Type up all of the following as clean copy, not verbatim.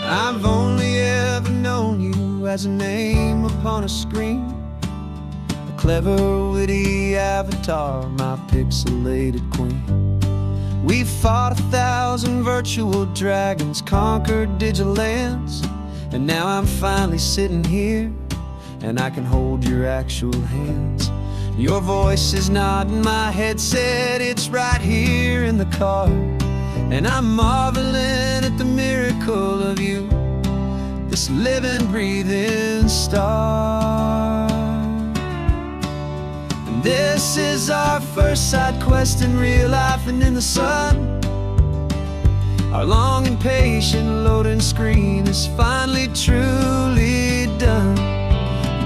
I've only ever known you as a name upon a screen, a clever, witty avatar, my pixelated queen. We've fought 1,000 virtual dragons, conquered digital lands, and now I'm finally sitting here, and I can hold your actual hands. Your voice is not in my headset, it's right here in the car, and I'm marveling at the miracle of you, this living, breathing star. And this is our first side quest in real life and in the sun. Our long and patient loading screen is finally truly done.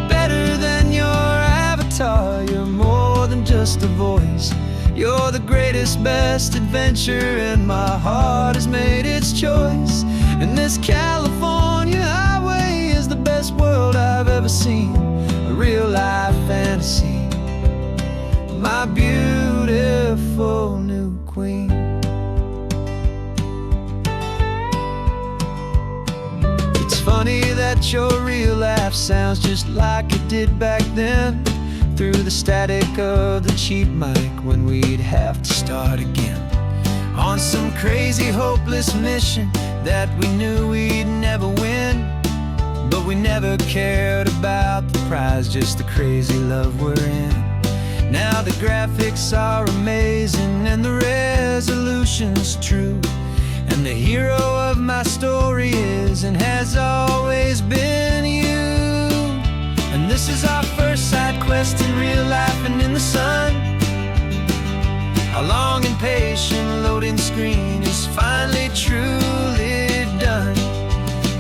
Better than your avatar, you're more than just a voice. You're the greatest, best adventure, and my heart has made its choice. And this California highway is the best world I've ever seen, a real-life fantasy, my beautiful new queen. It's funny that your real life sounds just like it did back then, through the static of the cheap mic when we'd have to start again, on some crazy hopeless mission that we knew we'd never win. But we never cared about the prize, just the crazy love we're in. Now the graphics are amazing and the resolution's true, and the hero of my story is and has always been you. And this is our first side quest in real life and in the sun. Our long and patient loading screen is finally truly done.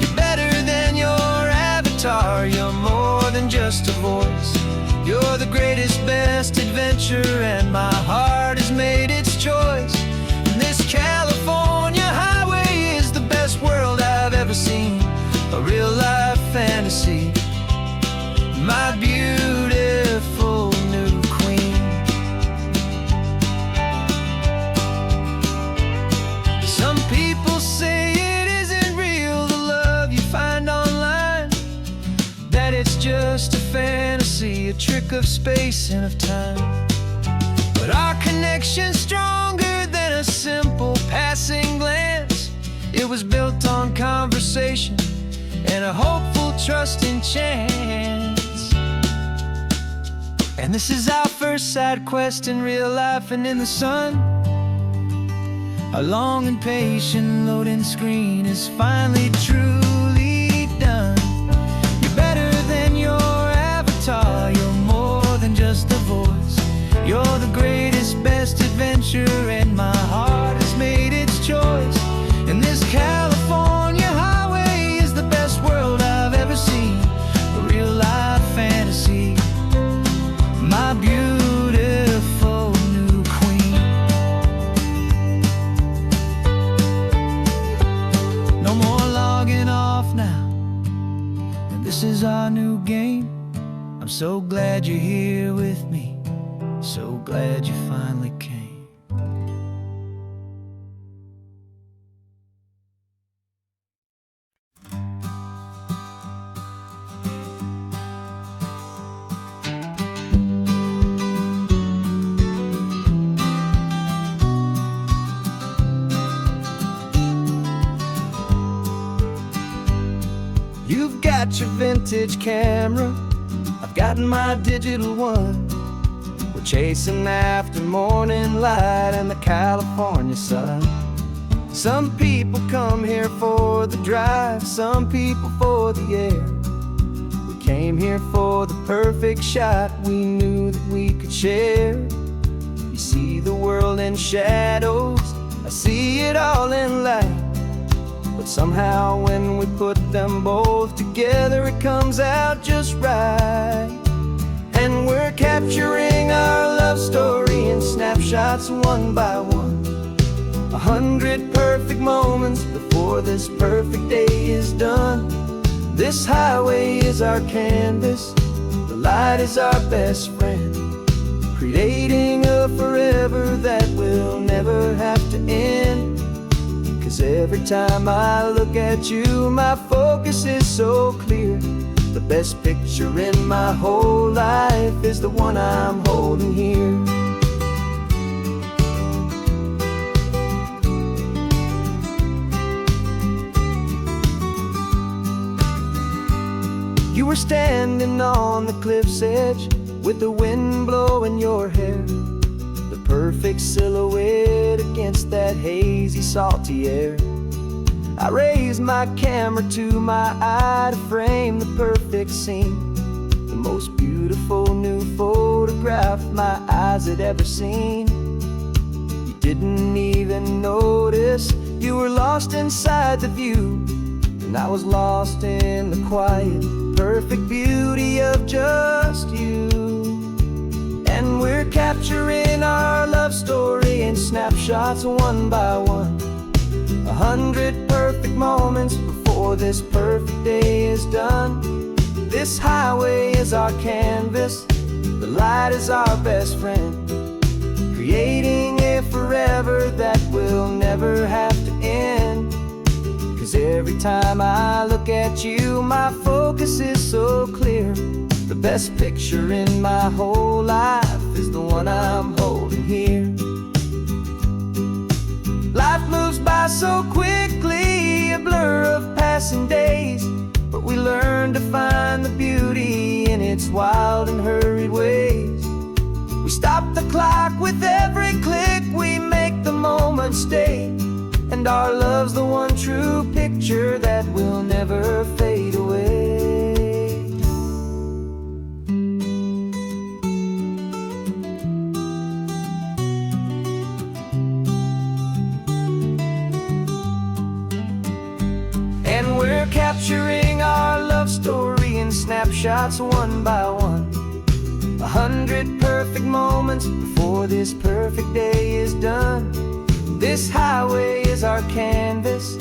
You're better than your avatar, you're more than just a voice. You're the greatest, best adventure, and my heart has made its choice. And this California highway is the best world I've ever seen, a real-life fantasy, my beautiful new queen. Some people say it isn't real, the love you find online, that it's just a fantasy, a trick of space and of time. But our connection's stronger than a simple passing glance. It was built on conversation and a hopeful, trusting chance. And this is our first side quest in real life and in the sun. Our long and patient loading screen is finally truly done. You're better than your avatar, you're more than just a voice. You're the greatest, best adventure, and my heart has made its choice. And this California highway is the best world I've ever seen, a real-life fantasy, my beautiful new queen. No more logging off now, and this is our new game. I'm so glad you're here with me, so glad you finally came. You've got your vintage camera, I've got my digital one. We're chasing after morning light and the California sun. Some people come here for the drive, some people for the air. We came here for the perfect shot we knew that we could share. You see the world in shadows, I see it all in light. But somehow when we put them both together, it comes out just right. And we're capturing our love story in snapshots one by one. 100 perfect moments before this perfect day is done. This highway is our canvas, the light is our best friend, creating a forever that will never have to end. 'Cause 'Cause every time I look at you, my focus is so clear. The best picture in my whole life is the one I'm holding here. You were standing on the cliff's edge with the wind blowing your hair, the perfect silhouette against that hazy, salty air. I raised my camera to my eye to frame the perfect scene, the most beautiful new photograph my eyes had ever seen. You didn't even notice you were lost inside the view, and I was lost in the quiet, perfect beauty of just you. And we're capturing our love story in snapshots one by one, 100 perfect moments before this perfect day is done. This highway is our canvas, the light is our best friend, creating a forever that will never have to end. 'Cause every time I look at you, my focus is so clear. The best picture in my whole life is the one I'm holding here. Life moves by so quickly, a blur of passing days, but we learn to find the beauty in its wild and hurried ways. We stop the clock with every click, we make the moment stay, and our love's the one true picture that will never fade away. And we're capturing our love story in snapshots one by one, 100 perfect moments before this perfect day is done. This highway is our canvas,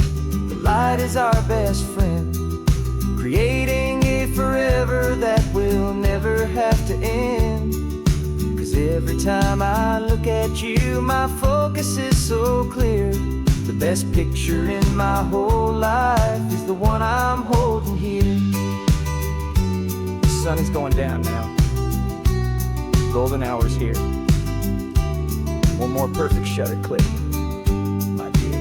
the light is our best friend, creating a forever that will never have to end. 'Cause every time I look at you, my focus is so clear. The best picture in my whole life is the one I'm holding here. The sun is going down now. Golden hour's here. One more perfect shutter click, my dear.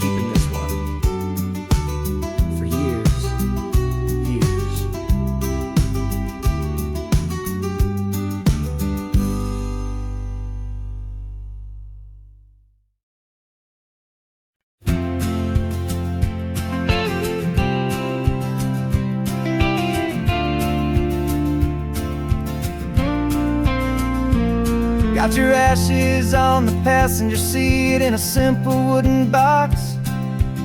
Keeping this one for years, years. Got your ashes on the passenger seat in a simple wooden box.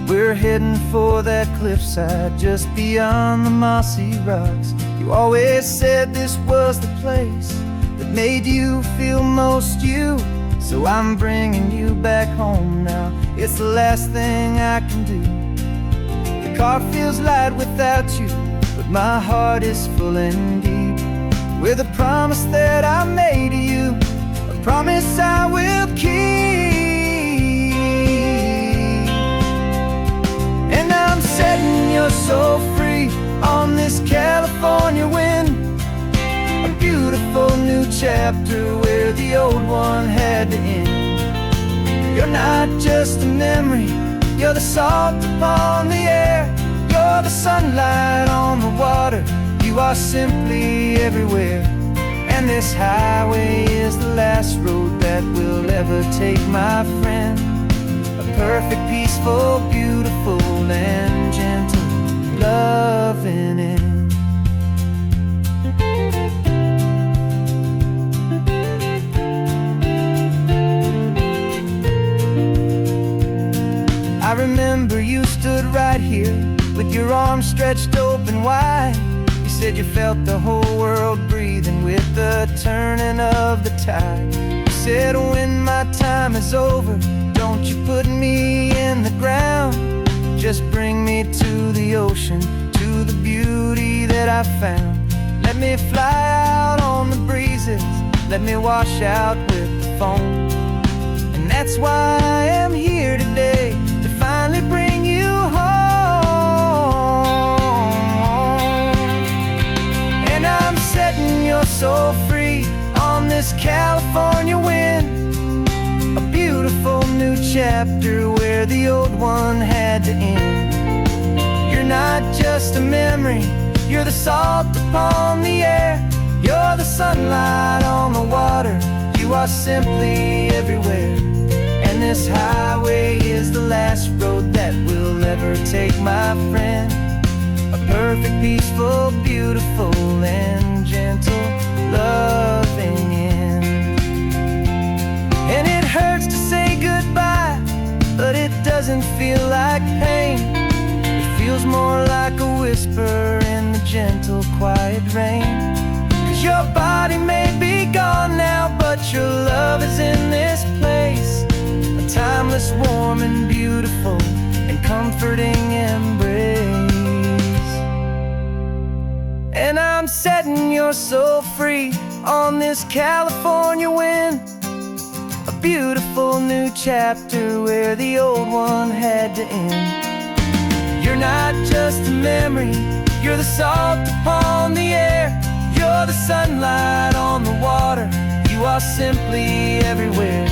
We're heading for that cliffside just beyond the mossy rocks. You always said this was the place that made you feel most you, so I'm bringing you back home now. It's the last thing I can do. The car feels light without you, but my heart is full and deep with a promise that I made to you, promise I will keep. And I'm setting you so free on this California wind, a beautiful new chapter where the old one had to end. You're not just a memory, you're the salt upon the air, you're the sunlight on the water, you are simply everywhere. And this highway is the last road that we'll ever take, my friend. A perfect, peaceful, beautiful, and gentle loving end. I remember you stood right here with your arms stretched open wide. You said you felt the whole world breathing with the turning of the tide. You said when my time is over, don't you put me in the ground, just bring me to the ocean, to the beauty that I found. Let me fly out on the breezes, let me wash out with the foam. And that's why I am here today, to finally this California wind, a beautiful new chapter where the old one had to end. You're not just a memory, you're the salt upon the air, you're the sunlight on the water, you are simply everywhere. And this highway is the last road that we'll ever take, my friend. A perfect, peaceful, beautiful, and gentle, loving end. And it hurts to say goodbye, but it doesn't feel like pain. It feels more like a whisper in the gentle, quiet rain. 'Cause your body may be gone now, but your love is in this place. A timeless, warm, and beautiful, and comforting embrace. And I'm setting your soul free on this California wind, a beautiful new chapter where the old one had to end. You're not just a memory, you're the salt upon the air, you're the sunlight on the water, you are simply everywhere.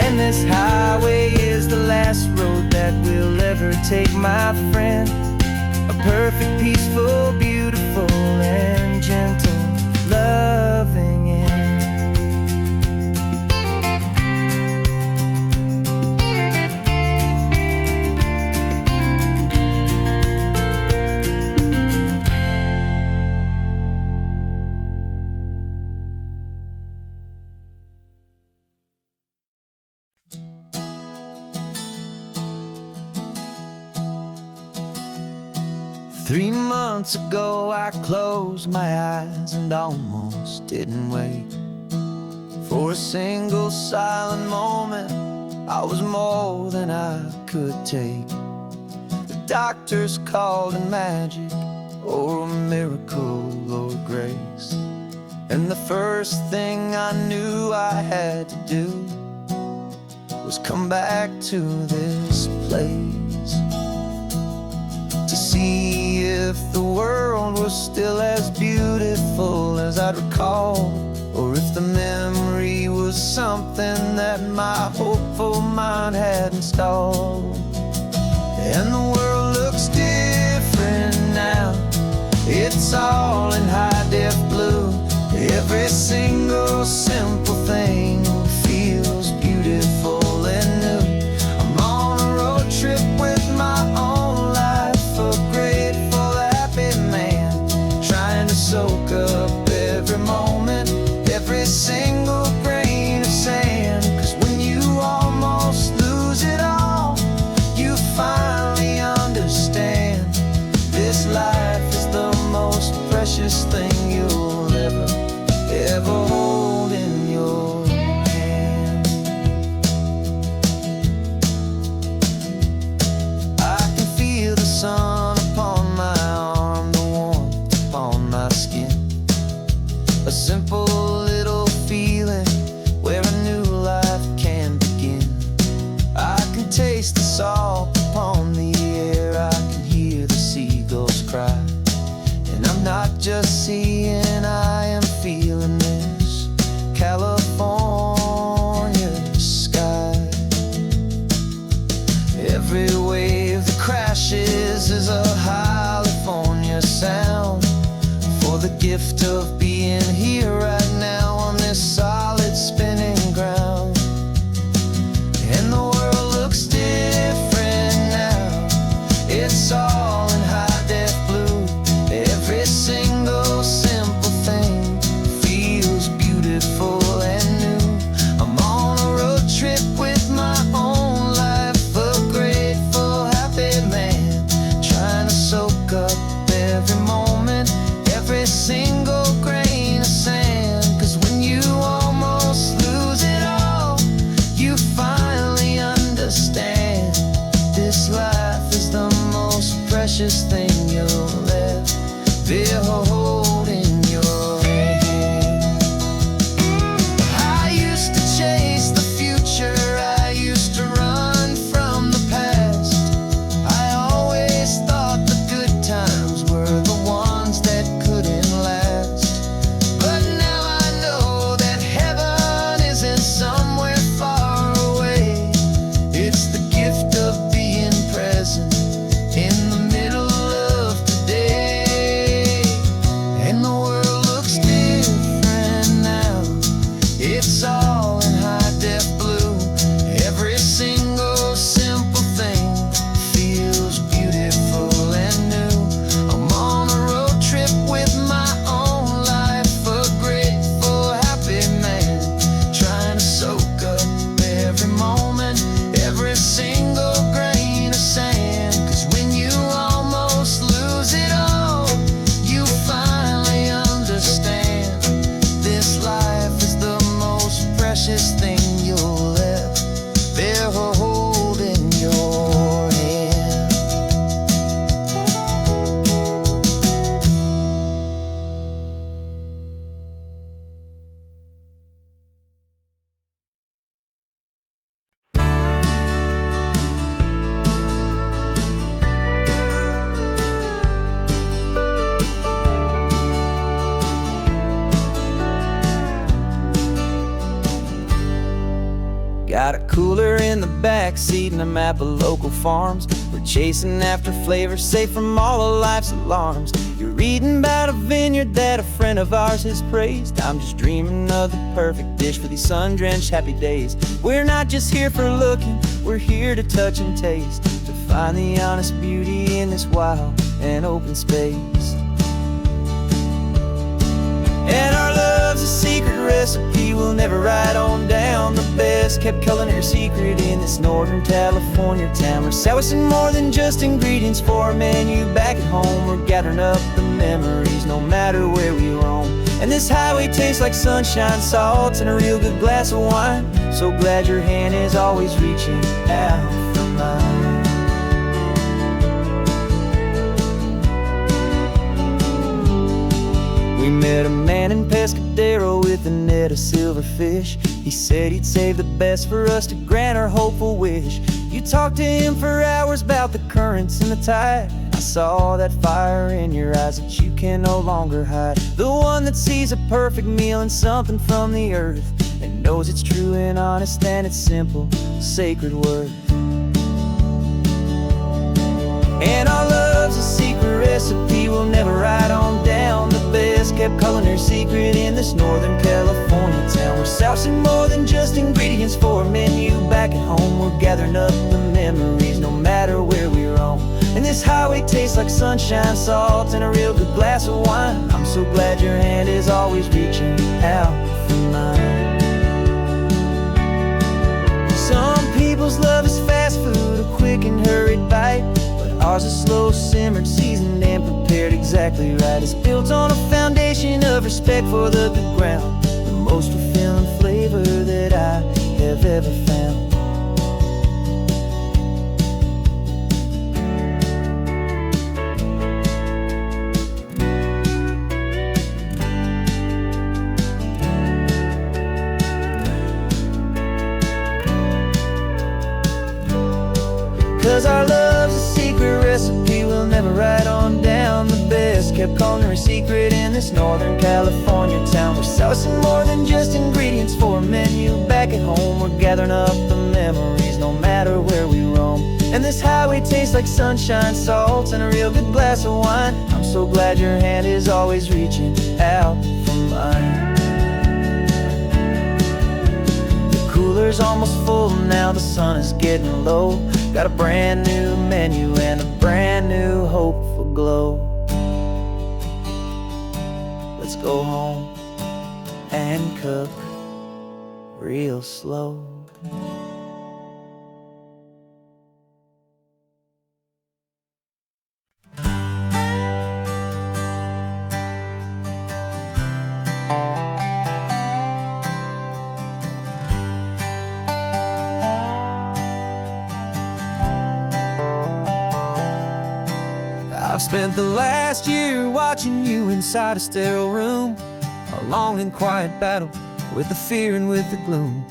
And this highway is the last road that we'll ever take, my friend. A perfect, peaceful, beautiful, and gentle, loving end. 3 months ago I closed my eyes and almost didn't wake. For a single silent moment, I was more than I could take. The doctors called it magic, or a miracle, or grace. And the first thing I knew I had to do was come back to this place, to see if the world was still as beautiful as I'd recall, or if the memory was something that my hopeful mind had installed. And the world looks different now, it's all in high-def blue. Every single simple thing feels beautiful and new. I'm on a road trip with my own life, a grateful, happy man, trying to soak up every moment, every single grain of sand. 'Cause when you almost lose it all, you finally understand this life is the most precious thing you'll ever hold in your hand. I can feel the sun upon my arm, the warmth upon my skin, a simple little feeling where a new life can begin. I can taste the salt upon the air, I can hear the seagulls cry, and I'm not just seeing, I am feeling this California sky. Every wave that crashes is a California sound, for the gift of being here right now on this solid spinning ground. And the world looks different now, it's all in high-def blue. Every single simple thing feels beautiful and new. I'm on a road trip with my own life, a grateful, happy man, trying to soak up every moment, every single grain cooler in the back seat and a map of local farms. We're chasing after flavor safe from all of life's alarms. You're reading about a vineyard that a friend of ours has praised. I'm just dreaming of the perfect dish for these sun-drenched happy days. We're not just here for looking, we're here to touch and taste, to find the honest beauty in this wild and open space. And our love's a secret recipe we'll never write on down. The best kept culinary secret in this Northern California town. We're sourcing more than just ingredients for a menu back at home. We're gathering up the memories no matter where we roam. And this highway tastes like sunshine, salt, and a real good glass of wine. So glad your hand is always reaching out for mine. We met a man in Pescadero with a net of silverfish. He said he'd save the best for us to grant our hopeful wish. You talked to him for hours about the currents and the tide. I saw that fire in your eyes that you can no longer hide. The one that sees a perfect meal in something from the earth, and knows it's true and honest and it's simple, sacred worth. And our love's a secret recipe we'll never write on down. The best kept culinary secret in this Northern California town. We're sourcing more than just ingredients for a menu back at home. We're gathering up the memories no matter where we roam. And this highway tastes like sunshine, salt, and a real good glass of wine. I'm so glad your hand is always reaching out for mine. Some people's love is fast food, a quick and hurried bite. Ours is slow simmered, seasoned, and prepared exactly right. It's built on a foundation of respect for the good ground, the most fulfilling flavor that I have ever found. 'Cause our love's a secret recipe we'll never write on down. The best kept culinary secret in this Northern California town. We're sourcing more than just ingredients for a menu back at home. We're gathering up the memories no matter where we roam. And this highway tastes like sunshine, salt, and a real good glass of wine. I'm so glad your hand is always reaching out for mine. The cooler's almost full now, the sun is getting low. Got a brand new menu and a brand new hopeful glow. Let's go home and cook real slow. I've spent the last year watching you inside a sterile room, a long and quiet battle with the fear and with the gloom.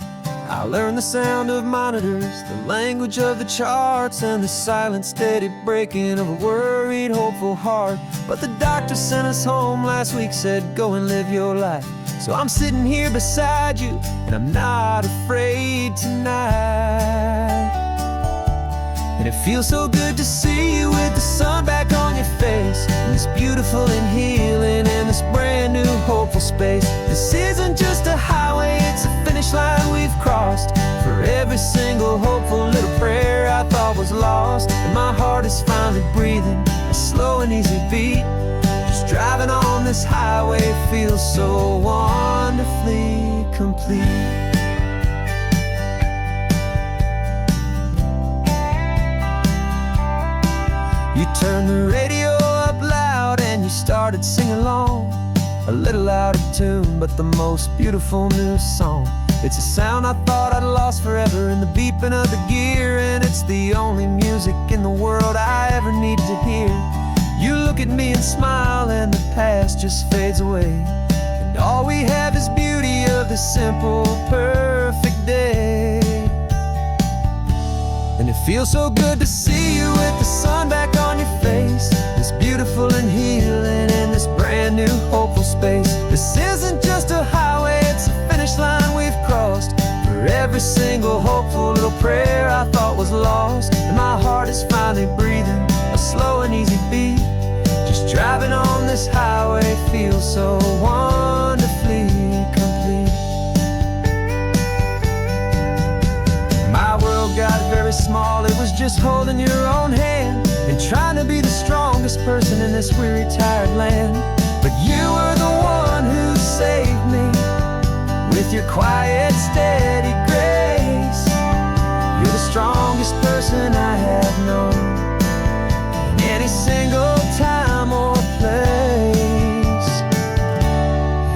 I learned the sound of monitors, the language of the charts, and the silent steady breaking of a worried, hopeful heart. But the doctor sent us home last week, said go and live your life. So I'm sitting here beside you, and I'm not afraid tonight. And it feels so good to see you with the sun back on your face, and this beautiful and healing in this brand new hopeful space. This isn't just a highway, it's a finish line we've crossed. For every single hopeful little prayer I thought was lost, and my heart is finally breathing a slow and easy beat. Just driving on this highway feels so wonderfully complete. You turned the radio up loud and you started singing along, a little out of tune, but the most beautiful new song. It's a sound I thought I'd lost forever in the beeping of the gear, and it's the only music in the world I ever need to hear. You look at me and smile and the past just fades away, and all we have is beauty of this simple, perfect day. And it feels so good to see you with the sun back on your face, this beautiful and healing in this brand new hopeful space. This isn't just a highway, it's a finish line we've crossed. For every single hopeful little prayer I thought was lost. And my heart is finally breathing a slow and easy beat. Just driving on this highway feels so wonderfully complete. My world got very small, it was just holding your own hand and trying to be the strongest person in this weary, tired land. But you were the one who saved me with your quiet, steady grace. You're the strongest person I have known in any single time or place.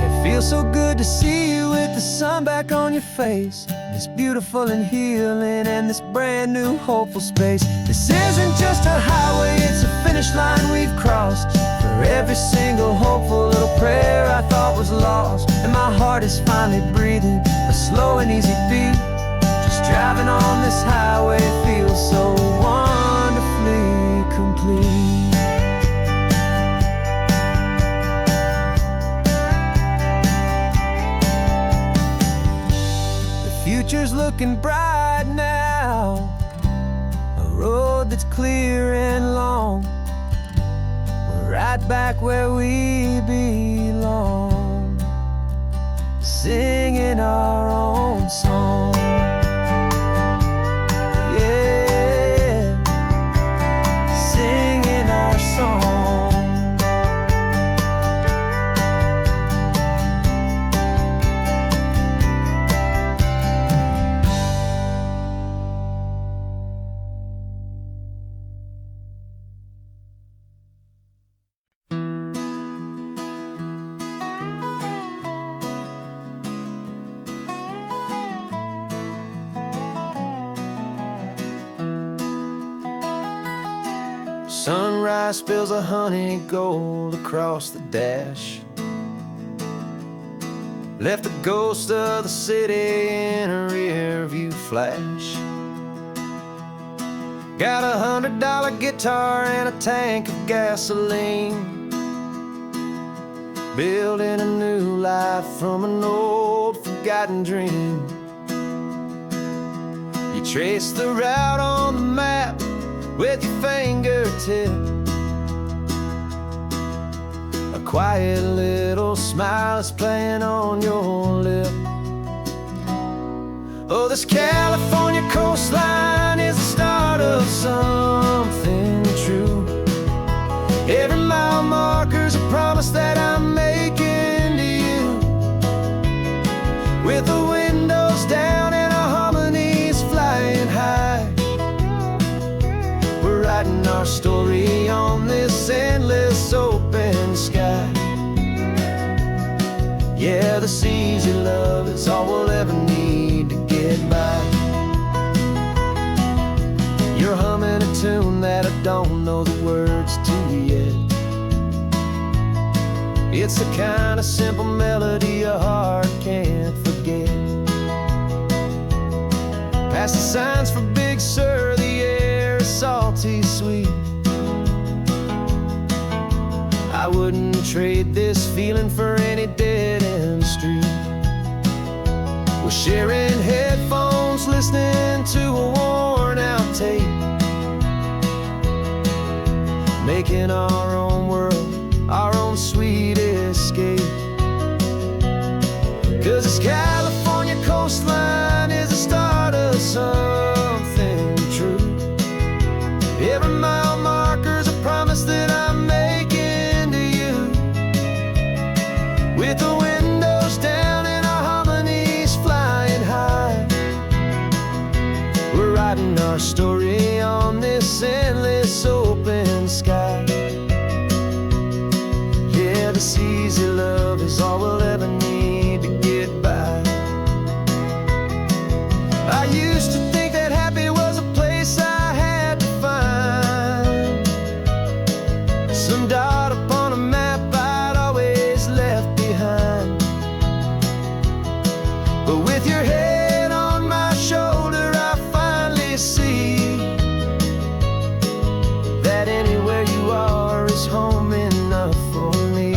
It feels so good to see you with the sun back on your face. It's beautiful and healing and this brand new hopeful space. This isn't just a highway, it's a finish line we've crossed. For every single hopeful little prayer I thought was lost. And my heart is finally breathing a slow and easy beat. Just driving on this highway feels so wonderfully complete. Future's looking bright now, a road that's clear and long. We're right back where we belong, singing our own song. Yeah, singing our song. Sunrise spills a honey gold across the dash. Left the ghost of the city in a rear view flash. Got $100 guitar and a tank of gasoline. Building a new life from an old forgotten dream. You trace the route on the map with your fingertip. A quiet little smile is playing on your lip. Oh, this California coastline is the start of something true. Every mile marker's a promise that I'm making to you. With the windows down and our harmonies flying high, writing our story on this endless open sky. Yeah, this easy love is all we'll ever need to get by. You're humming a tune that I don't know the words to yet. It's the kind of simple melody your heart can't forget. Past the signs for Big Sur, the air is salty sweet. I wouldn't trade this feeling for any dead-end street. We're sharing headphones, listening to a worn-out tape, making our own world, our own sweet escape. 'Cause this California coastline is the start of something true. Every mile marker's a promise that I'm making to you. With the windows down and our harmonies flying high, we're writing our story on this endless open sky. Yeah, this easy love is all we'll ever need to get by. I used to think that happy was a place I had to find, some dot upon a map I'd always left behind. But with your head on my shoulder, I finally see that anywhere you are is home enough for me.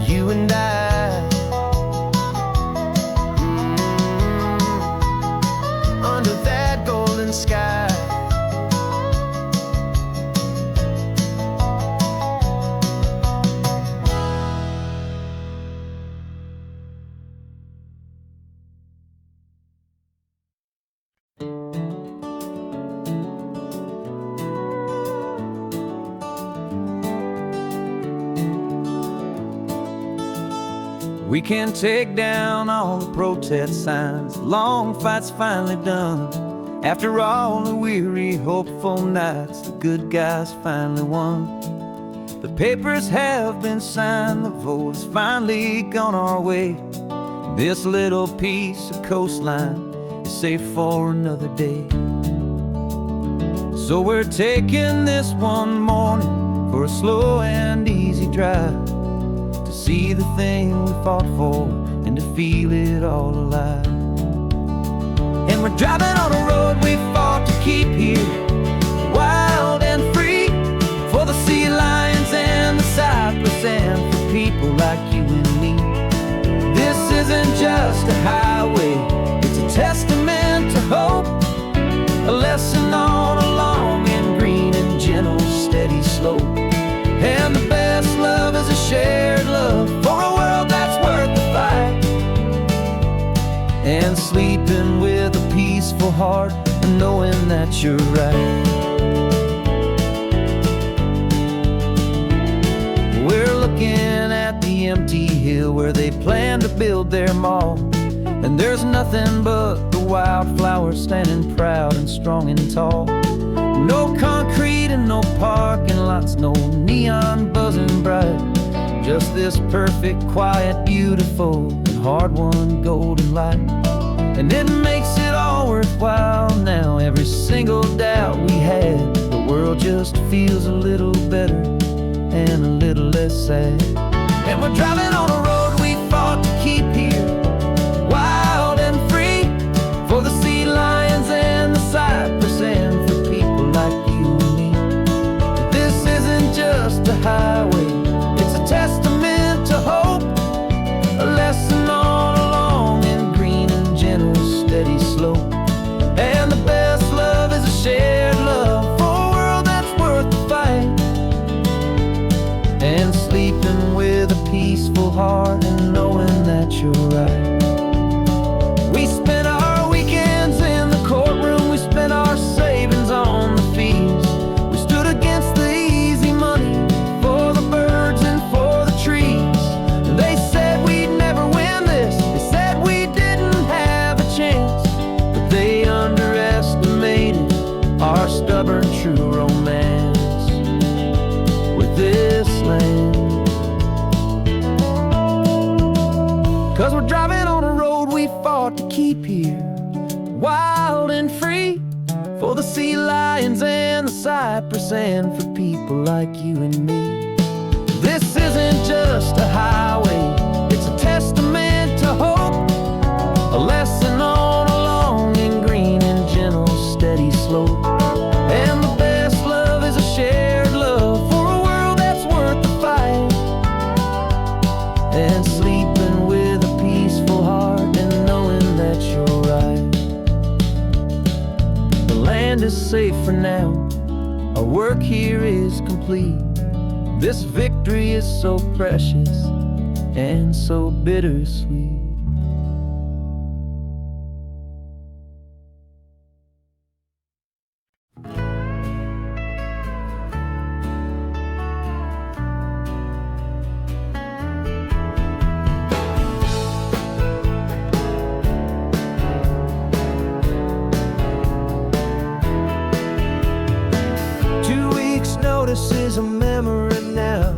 you and I. Under that golden sky. We can take down all the protest signs. Long fight's finally done. After all the weary, hopeful nights, the good guys finally won. The papers have been signed, the vote has finally gone our way. This little piece of coastline is safe for another day. So we're taking this one morning for a slow and easy drive, to see the thing we fought for and to feel it all alive. And we're driving on a road we fought to keep here, wild and free, for the sea lions and the cypress and for people like you and me. This isn't just a highway, it's a testament to hope, a lesson on a long and green and gentle steady slope. And the best love is a shared love for a world that's worth the fight, and sleeping with a peaceful heart and knowing that you're right. We're looking at the empty hill where they plan to build their mall, and there's nothing but the wildflowers standing proud and strong and tall. No concrete and no parking lots, no neon buzzing bright, just this perfect, quiet, beautiful, and hard-won golden light. And it makes it all worthwhile now. Every single doubt we had, the world just feels a little better and a little less sad. And we're driving on a road we fought to keep here, wild and free, for the sea lions and the cypress and for people like you and me. This isn't just a highway, it's a testament to hope, a lesson on a long and green and gentle steady slope. And the best love is a shared love for a world that's worth the fight, and sleeping with a peaceful heart and knowing that you're right. We spent our weekends in the courtroom, we spent our savings on the fees. We stood against the easy money for the birds and for the trees. And they said we'd never win this, they said we didn't have a chance, but they underestimated our stubborn true romance with this land. 'Cause we're driving on a road we fought to keep here, wild and free, for the sea lions and the cypress and for people like you and me. This isn't just a highway, it's a testament to hope, a lesson on a long and green and gentle steady slope. And the best love is a shared love for a world that's worth the fight, and sleeping with a peaceful heart and knowing that you're right. The land is safe for now, our work here is complete. This victory is so precious and so bittersweet. Notice is a memory now.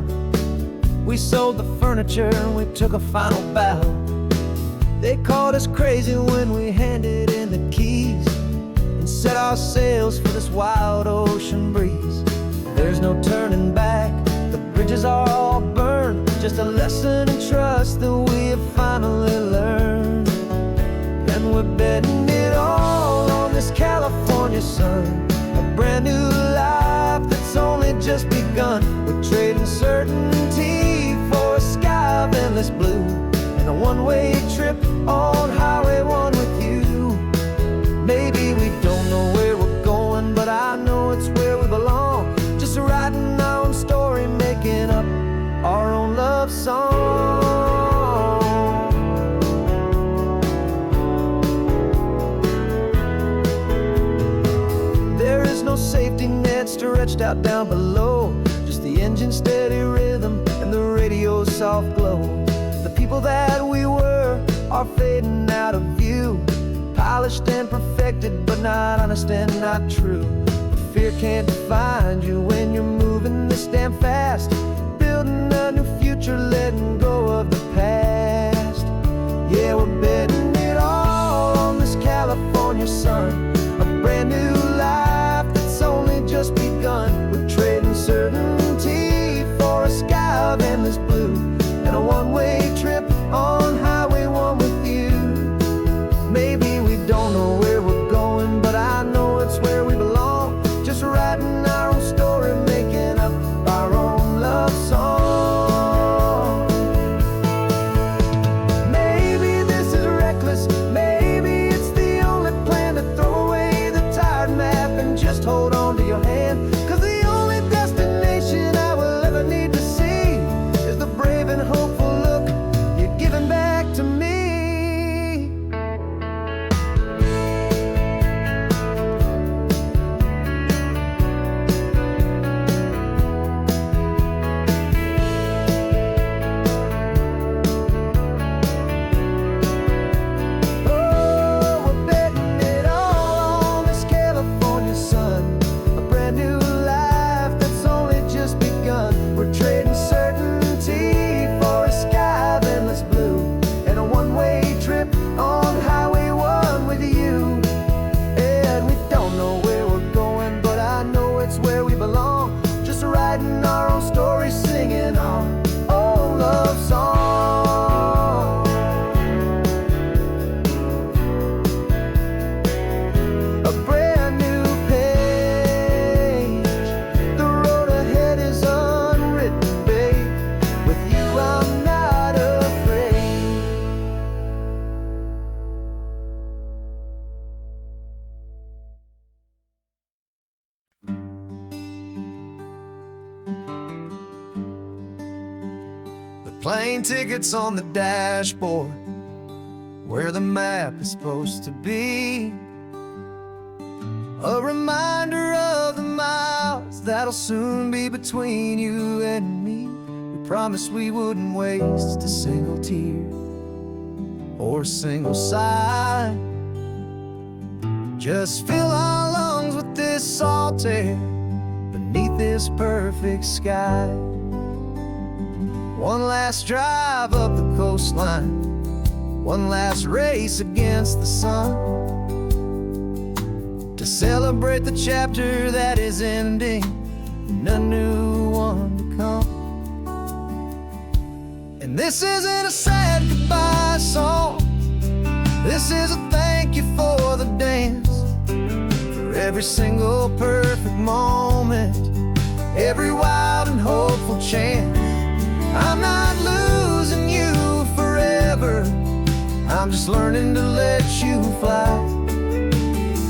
We sold the furniture and we took a final bow. They called us crazy when we handed in the keys and set our sails for this wild ocean breeze. There's no turning back, the bridges are all burned, just a lesson in trust that we have finally learned. And we're betting it all on this California sun, a brand new life that's only just begun. We're trading certain endless blue, and a one-way trip on Highway 1 with you. Maybe we don't know where we're going, but I know it's where we belong. Just writing our own story, making up our own love song. There is no safety net stretched out down below, just the engine's steady rhythm and the radio's soft glow. The people that we were are fading out of view, polished and perfected, but not honest and not true. Fear can't define you when you're moving this damn fast, building a new future, letting go of the past. Yeah, we're betting it all on this California sun, a brand new life that's only just begun. We're trading certainty for a sky of endless blue, and a one-way trip on Highway 1 with you. Maybe we don't know where we're going, but I know it's where we belong. Just writing our own story, making up our own love song. Maybe this is reckless, maybe it's the only plan to throw away the tired map and just hold on to your hand. 'Cause the only destination I will ever need to see is the brave and hopeful look you're giving back to me. Plane tickets on the dashboard, where the map is supposed to be. A reminder of the miles that'll soon be between you and me. We promised we wouldn't waste a single tear or a single sigh. Just fill our lungs with this salt air beneath this perfect sky. One last drive up the coastline, one last race against the sun, to celebrate the chapter that is ending and a new one to come. And this isn't a sad goodbye song, this is a thank you for the dance, for every single perfect moment, every wild and hopeful chance. I'm not losing you forever, I'm just learning to let you fly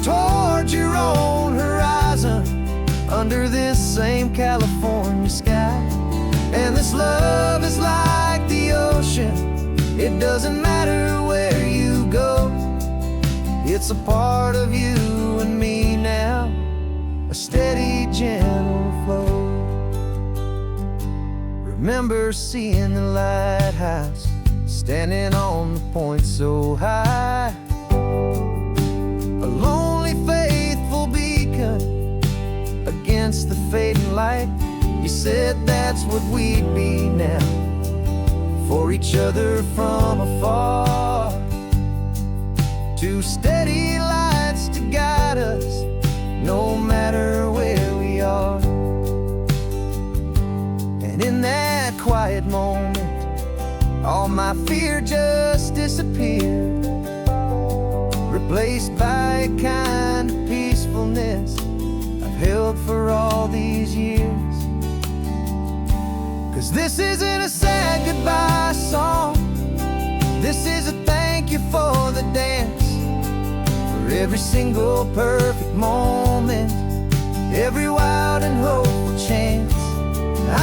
toward your own horizon, under this same California sky. And this love is like the ocean, it doesn't matter where you go, it's a part of you and me now, a steady, gentle flow. Remember seeing the lighthouse, standing on the point so high, a lonely, faithful beacon against the fading light. You said that's what we'd be now, for each other from afar. Two steady lights to guide us, no matter where we are. And in that quiet moment, all my fear just disappeared, replaced by a kind of peacefulness I've held for all these years. 'Cause this isn't a sad goodbye song. This is a thank you for the dance, for every single perfect moment, every wild and hopeful chance.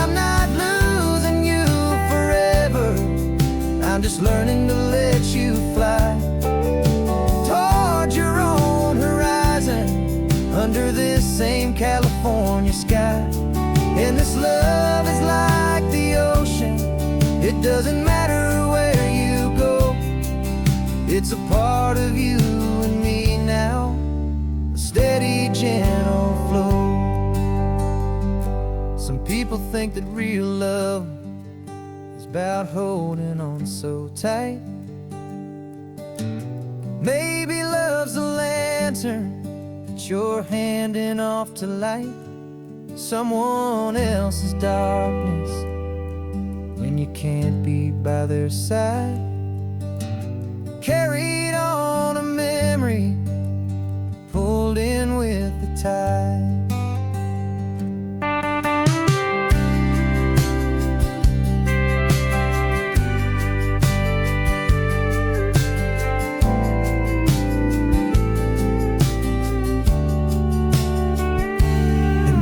I'm not losing you forever, I'm just learning to let you fly toward your own horizon, under this same California sky. And this love is like the ocean, it doesn't matter where you go, it's a part of you and me now, a steady, gentle flow. Some people think that real love is about holding on so tight. Maybe love's a lantern that you're handing off to light someone else's darkness when you can't be by their side. Carried on a memory, pulled in with the tide.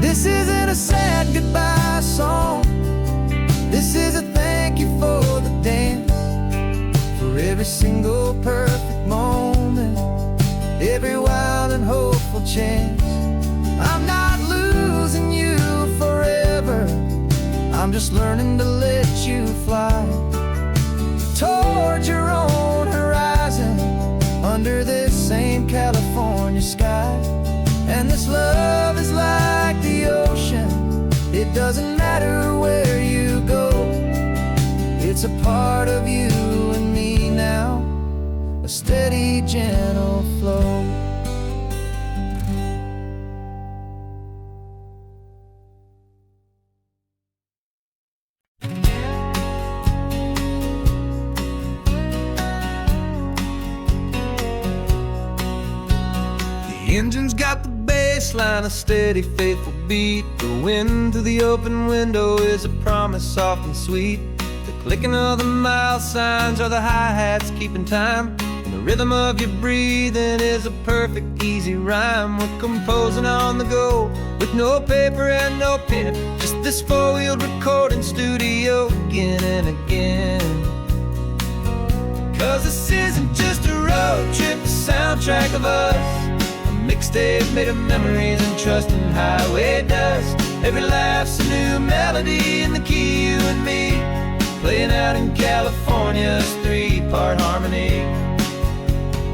This isn't a sad goodbye song. This is a thank you for the dance, for every single perfect moment, every wild and hopeful chance. I'm not losing you forever, I'm just learning to let you fly toward your own horizon, under this same California sky. And this love is like the ocean, it doesn't matter where you go, it's a part of you and me now, a steady, gentle flow. The engine's got the baseline, a steady, faithful beat. The wind through the open window is a promise soft and sweet. The clicking of the mile signs are the hi-hats keeping time, and the rhythm of your breathing is a perfect, easy rhyme. We're composing on the go, with no paper and no pen, just this four-wheeled recording studio again and again. 'Cause this isn't just a road trip, the soundtrack of us, mixtape made of memories and trust in highway dust. Every laugh's a new melody in the key, you and me, playing out in California's three-part harmony.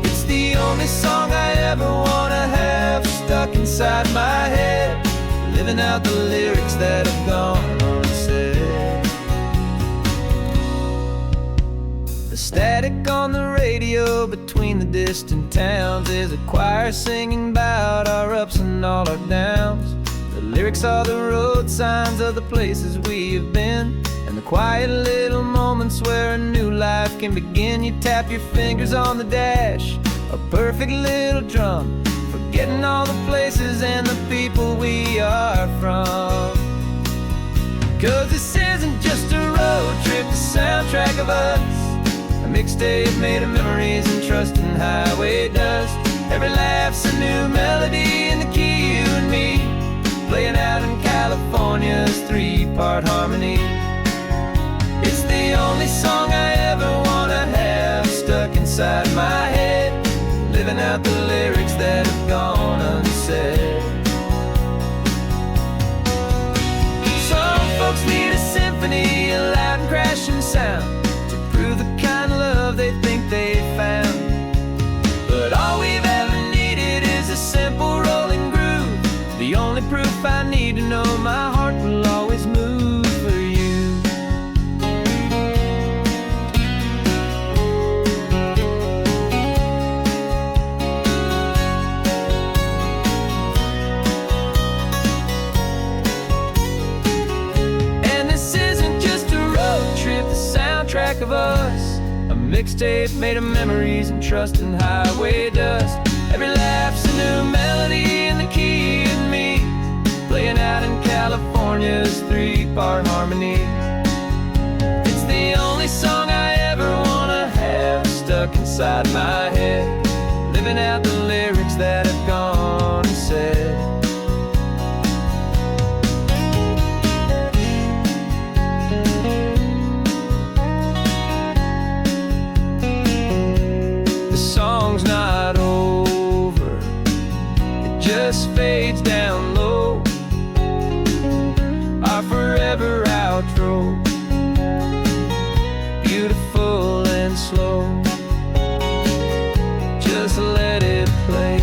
It's the only song I ever wanna have stuck inside my head, living out the lyrics that have gone unsaid. The static on the radio between the distant towns is a choir singing about our ups and all our downs. The lyrics are the road signs of the places we have been, and the quiet little moments where a new life can begin. You tap your fingers on the dash, a perfect little drum, forgetting all the places and the people we are from. 'Cause this isn't just a road trip, the soundtrack of us, a mixtape made of memories and trust in highway dust. Every laugh's a new melody in the key, you and me, playing out in California's three-part harmony. It's the only song I ever wanna have stuck inside my head, living out the lyrics that have gone unsaid. Some folks need a symphony, a loud and crashing sound, to prove the kind of love they think they found. But all we've ever needed is a simple rolling groove, the only proof I need to know my heart will always move for you. And this isn't just a road trip, the soundtrack of us, a mixtape made of memories and trust in highway dust. Every laugh's a new melody in the key, and me, playing out in California's three-part harmony. inside my head, living out the lyrics that have gone and said. The song's not over, it just fades down low. Our forever outro, beautiful and slow. Just let it play.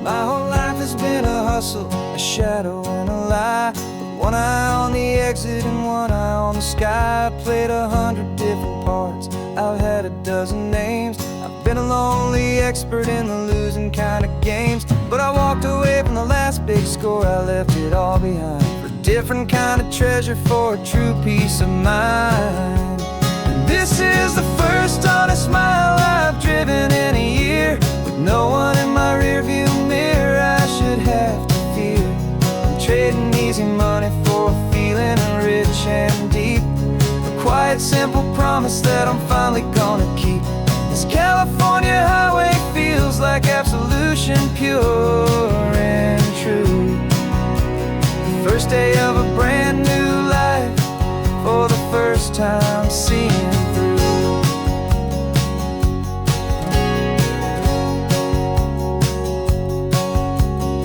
My whole life has been a hustle, a shadow and a lie. With one eye on the exit and one eye on the sky. I played 100 different parts, I've had a dozen names. I've been a lonely expert in the losing kind of games. But I walked away from the last big score, I left it all behind for a different kind of treasure, for a true peace of mind. And this is the first honest mile I've driven in a year, with no one in my rearview mirror I should have to fear. I'm trading easy money for a feeling rich and deep, a quiet simple promise that I'm finally gonna keep. This California highway feels like absolution, pure and true. The first day of a brand new life, for the first time seeing through.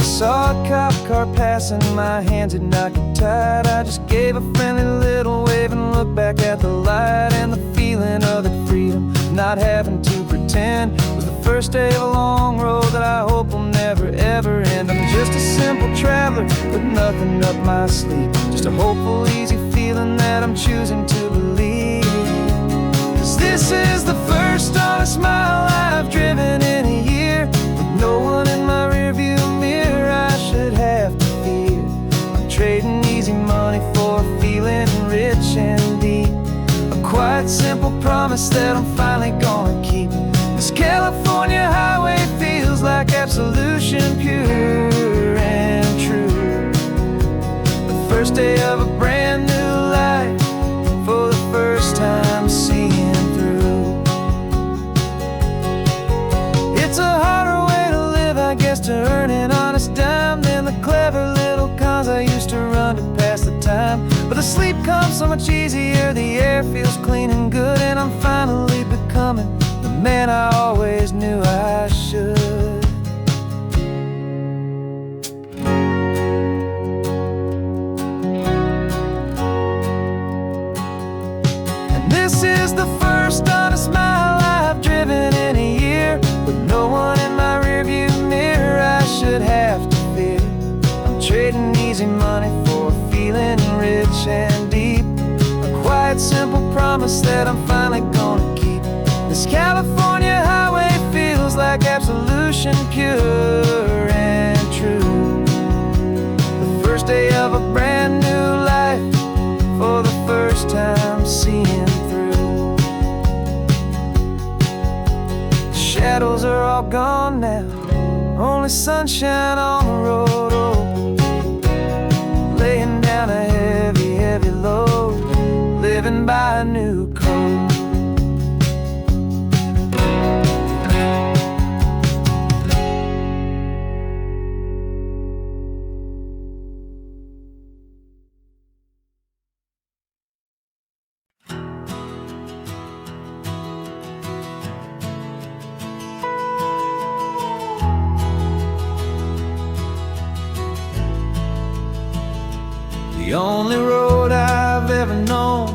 Saw a cop car passing, my hands had not got tied. I just gave a friendly little wave and looked back at the light. And the feeling of the freedom, not having to pretend, was the first day of a long road that I hope will never ever end. I'm just a simple traveler with nothing up my sleeve, just a hopeful, easy feeling that I'm choosing to believe. 'Cause this is the first honest mile I've driven in a year, with no one in my rearview mirror I should have to fear. I'm trading easy money for a feeling rich and deep, a quiet simple promise that I'm finally gonna keep. This California highway feels like absolution, pure and true. The first day of a brand new life, for the first time seeing through. It's a harder way to live, I guess, to earn an honest dime than the clever little cons I used to run to pass the time. But the sleep comes so much easier, the air feels clean and good, and I'm finally becoming the man I always knew I should. And this is the first honest mile I've driven in a year, with no one in my rearview mirror I should have to fear. I'm trading easy money for a feeling rich and deep, a quiet simple promise that I'm finally gonna keep. This California highway feels like absolution, pure and true. The first day of a brand new life, for the first time seeing through. The shadows are all gone now, only sunshine on the road. Oh, laying down a heavy, heavy load, living by a new code. The only road I've ever known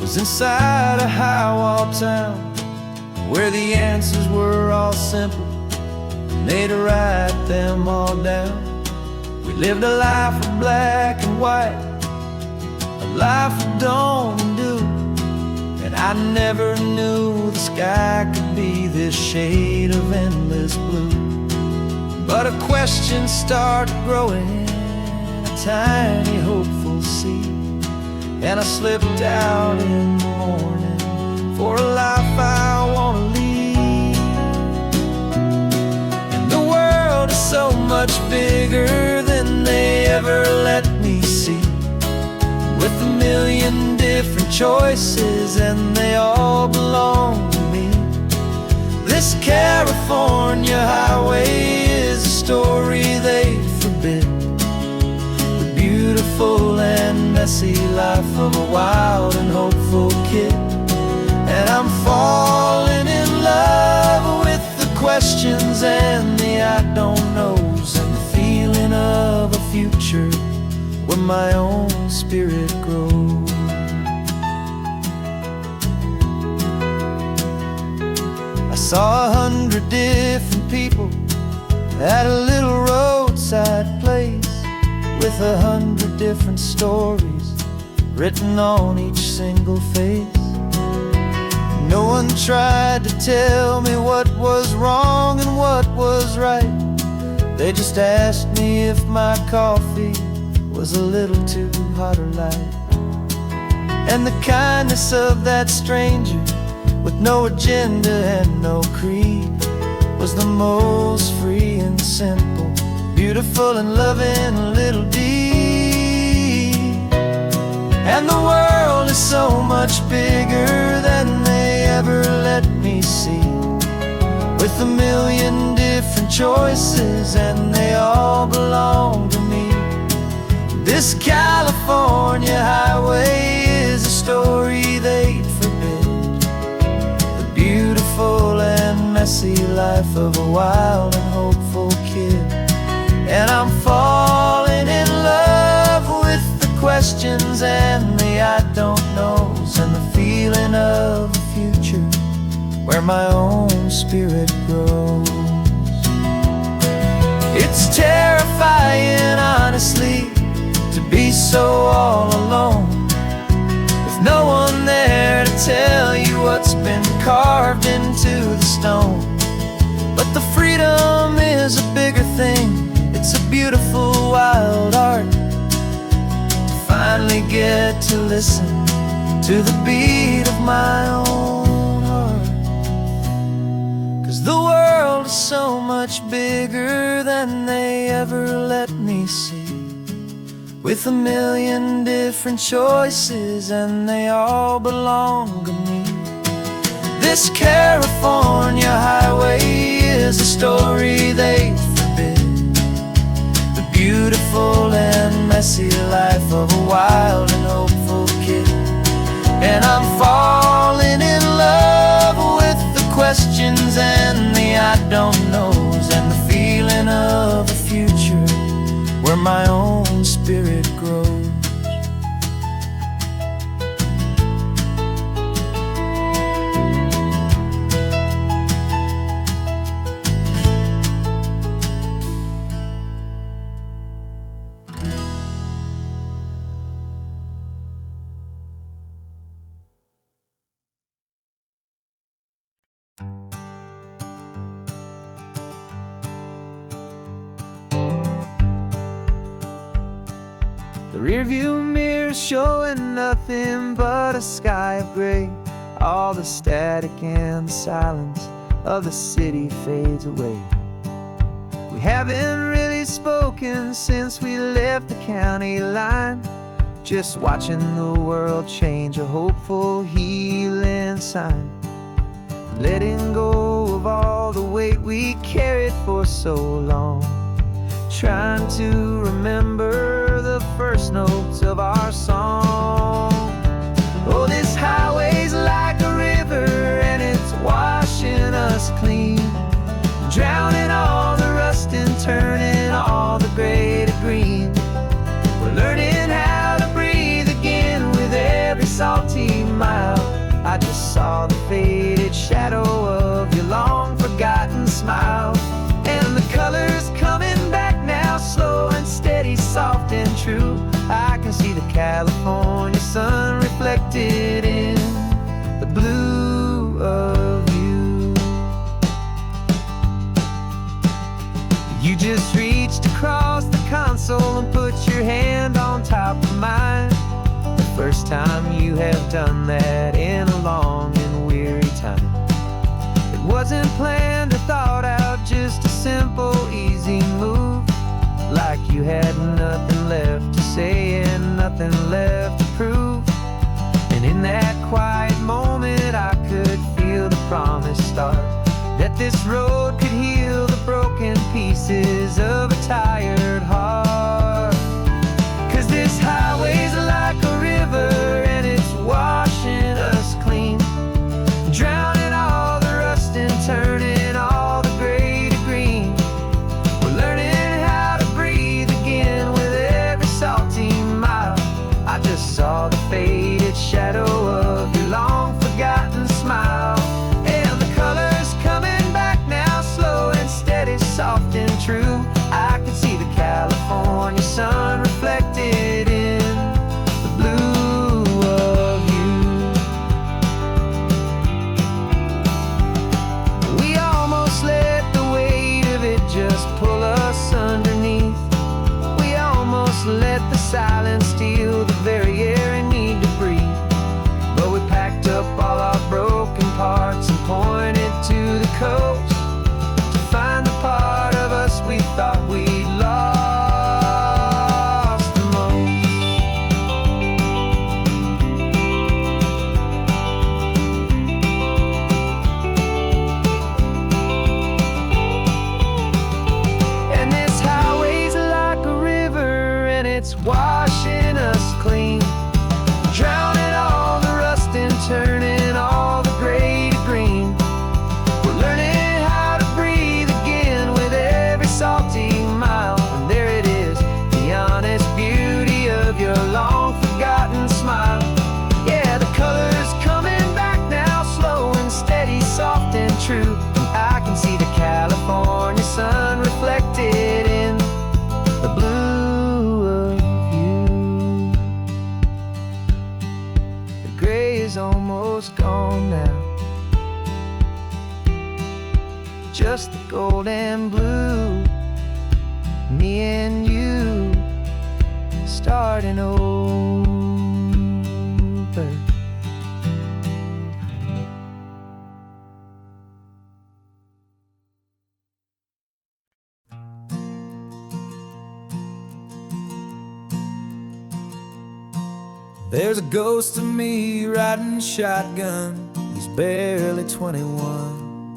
was inside a high-wall town, where the answers were all simple, and they'd write them all down. We lived a life of black and white, a life of dawn and dew, and I never knew the sky could be this shade of endless blue. But a question started growing, a tiny hopeful seed, and I slipped out in the morning for a life I wanna lead. different choices, and they all belong to me. This California highway is a story they forbid, the beautiful and messy life of a wild and hopeful kid. And I'm falling in love with the questions and the I don't knows, and the feeling of a future where my own spirit grows. I saw 100 different people at a little roadside place, with 100 different stories written on each single face. No one tried to tell me what was wrong and what was right. They just asked me if my coffee was a little too hot or light. And the kindness of that stranger, with no agenda and no creed, was the most free and simple, beautiful and loving little deed. And the world is so much bigger than they ever let me see, with a million different choices, and they all belong to me. This California highway is a story they forbid, the beautiful and messy life of a wild and hopeful kid. And I'm falling in love with the questions and the I don't knows, and the feeling of a future where my own spirit grows. It's terrifying, honestly, to be so all alone, with no one there to tell you what's been carved into the stone. But the freedom is a bigger thing. It's a beautiful wild art to finally get to listen to the beat of my own heart. 'Cause the world is so much bigger than they ever let me see, with a million different choices, and they all belong to me. This California highway is a story they forbid, the beautiful and messy life of a wild and hopeful kid. And I'm falling in love with the questions and the I don't knows, and the feeling of a future where my own spirit grows. The rearview mirror showing nothing but a sky of gray. All the static and the silence of the city fades away. We haven't really spoken since we left the county line, just watching the world change, a hopeful healing sign. Letting go of all the weight we carried for so long, trying to remember the first notes of our song. Oh, this highway's like a river, and it's washing us clean, drowning all the rust and turning all the gray to green. We're learning how to breathe again with every salty mile. I just saw the faded shadow of your long forgotten smile, and the colors coming back now, slow and steady, soft and true. I can see the California sun reflected in the blue of you. You just reached across the console and put your hand on top of mine. The first time you have done that in a long and weary time. It wasn't planned or thought out, just a simple, easy move, like you had nothing left to say and nothing left to prove. And In that quiet moment I could feel the promise start, that this road could heal the broken pieces of a tired heart. 'Cause this highway's like a river and it's washing us clean, drowning all the rust and turning all the gray to green. We're learning how to breathe again with every salty mile. I just saw the faded shadow of your long forgotten smile, and the colors coming back now, slow and steady, soft and true. I could see the California sun reflected in the blue of you. We almost let the weight of it just pull us underneath. We almost let the silence steal the very air and need to breathe. But we packed up all our broken parts and pointed to the coast to find the part of us we thought we'd lost the most. And this highway's like a river and it's washing us clean, drowning all the rust and turning all the gray to green. We're learning how to breathe again with every salty mile. And there it is, the honest beauty of your long forgotten smile. Yeah, the colors coming back now, slow and steady, soft and true. And I can see the California sun reflected in the blue of you. The gray is almost gone now, just the gold and blue. Me and you starting over. There's a ghost of me riding shotgun. He's barely 21,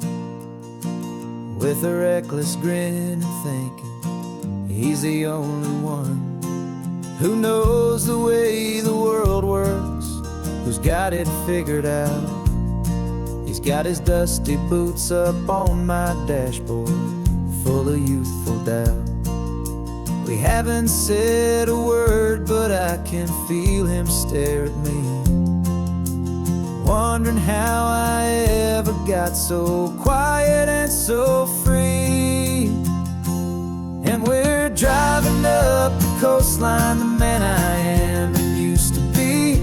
with a reckless grin and thinking he's the only one who knows the way the world works, who's got it figured out. He's got his dusty boots up on my dashboard, full of youthful doubt. We haven't said a word, but I can feel him stare at me, wondering how I ever got so quiet and so free. And we're driving up the coastline, the man I am and used to be.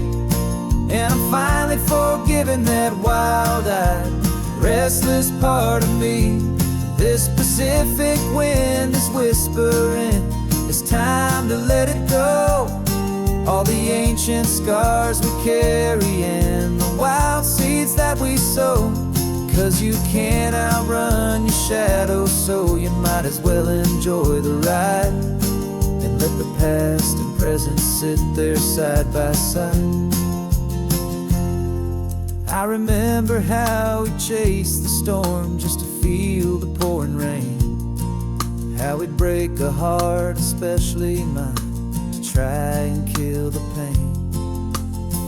And I'm finally forgiving that wild-eyed, restless part of me. This Pacific wind is whispering, it's time to let it go. All the ancient scars we carry and the wild seeds that we sow. 'Cause you can't outrun your shadow, so you might as well enjoy the ride and let the past and present sit there side by side. I remember how we chased the storm just to feel the pouring rain, how we'd break a heart, especially mine, to try and kill the pain.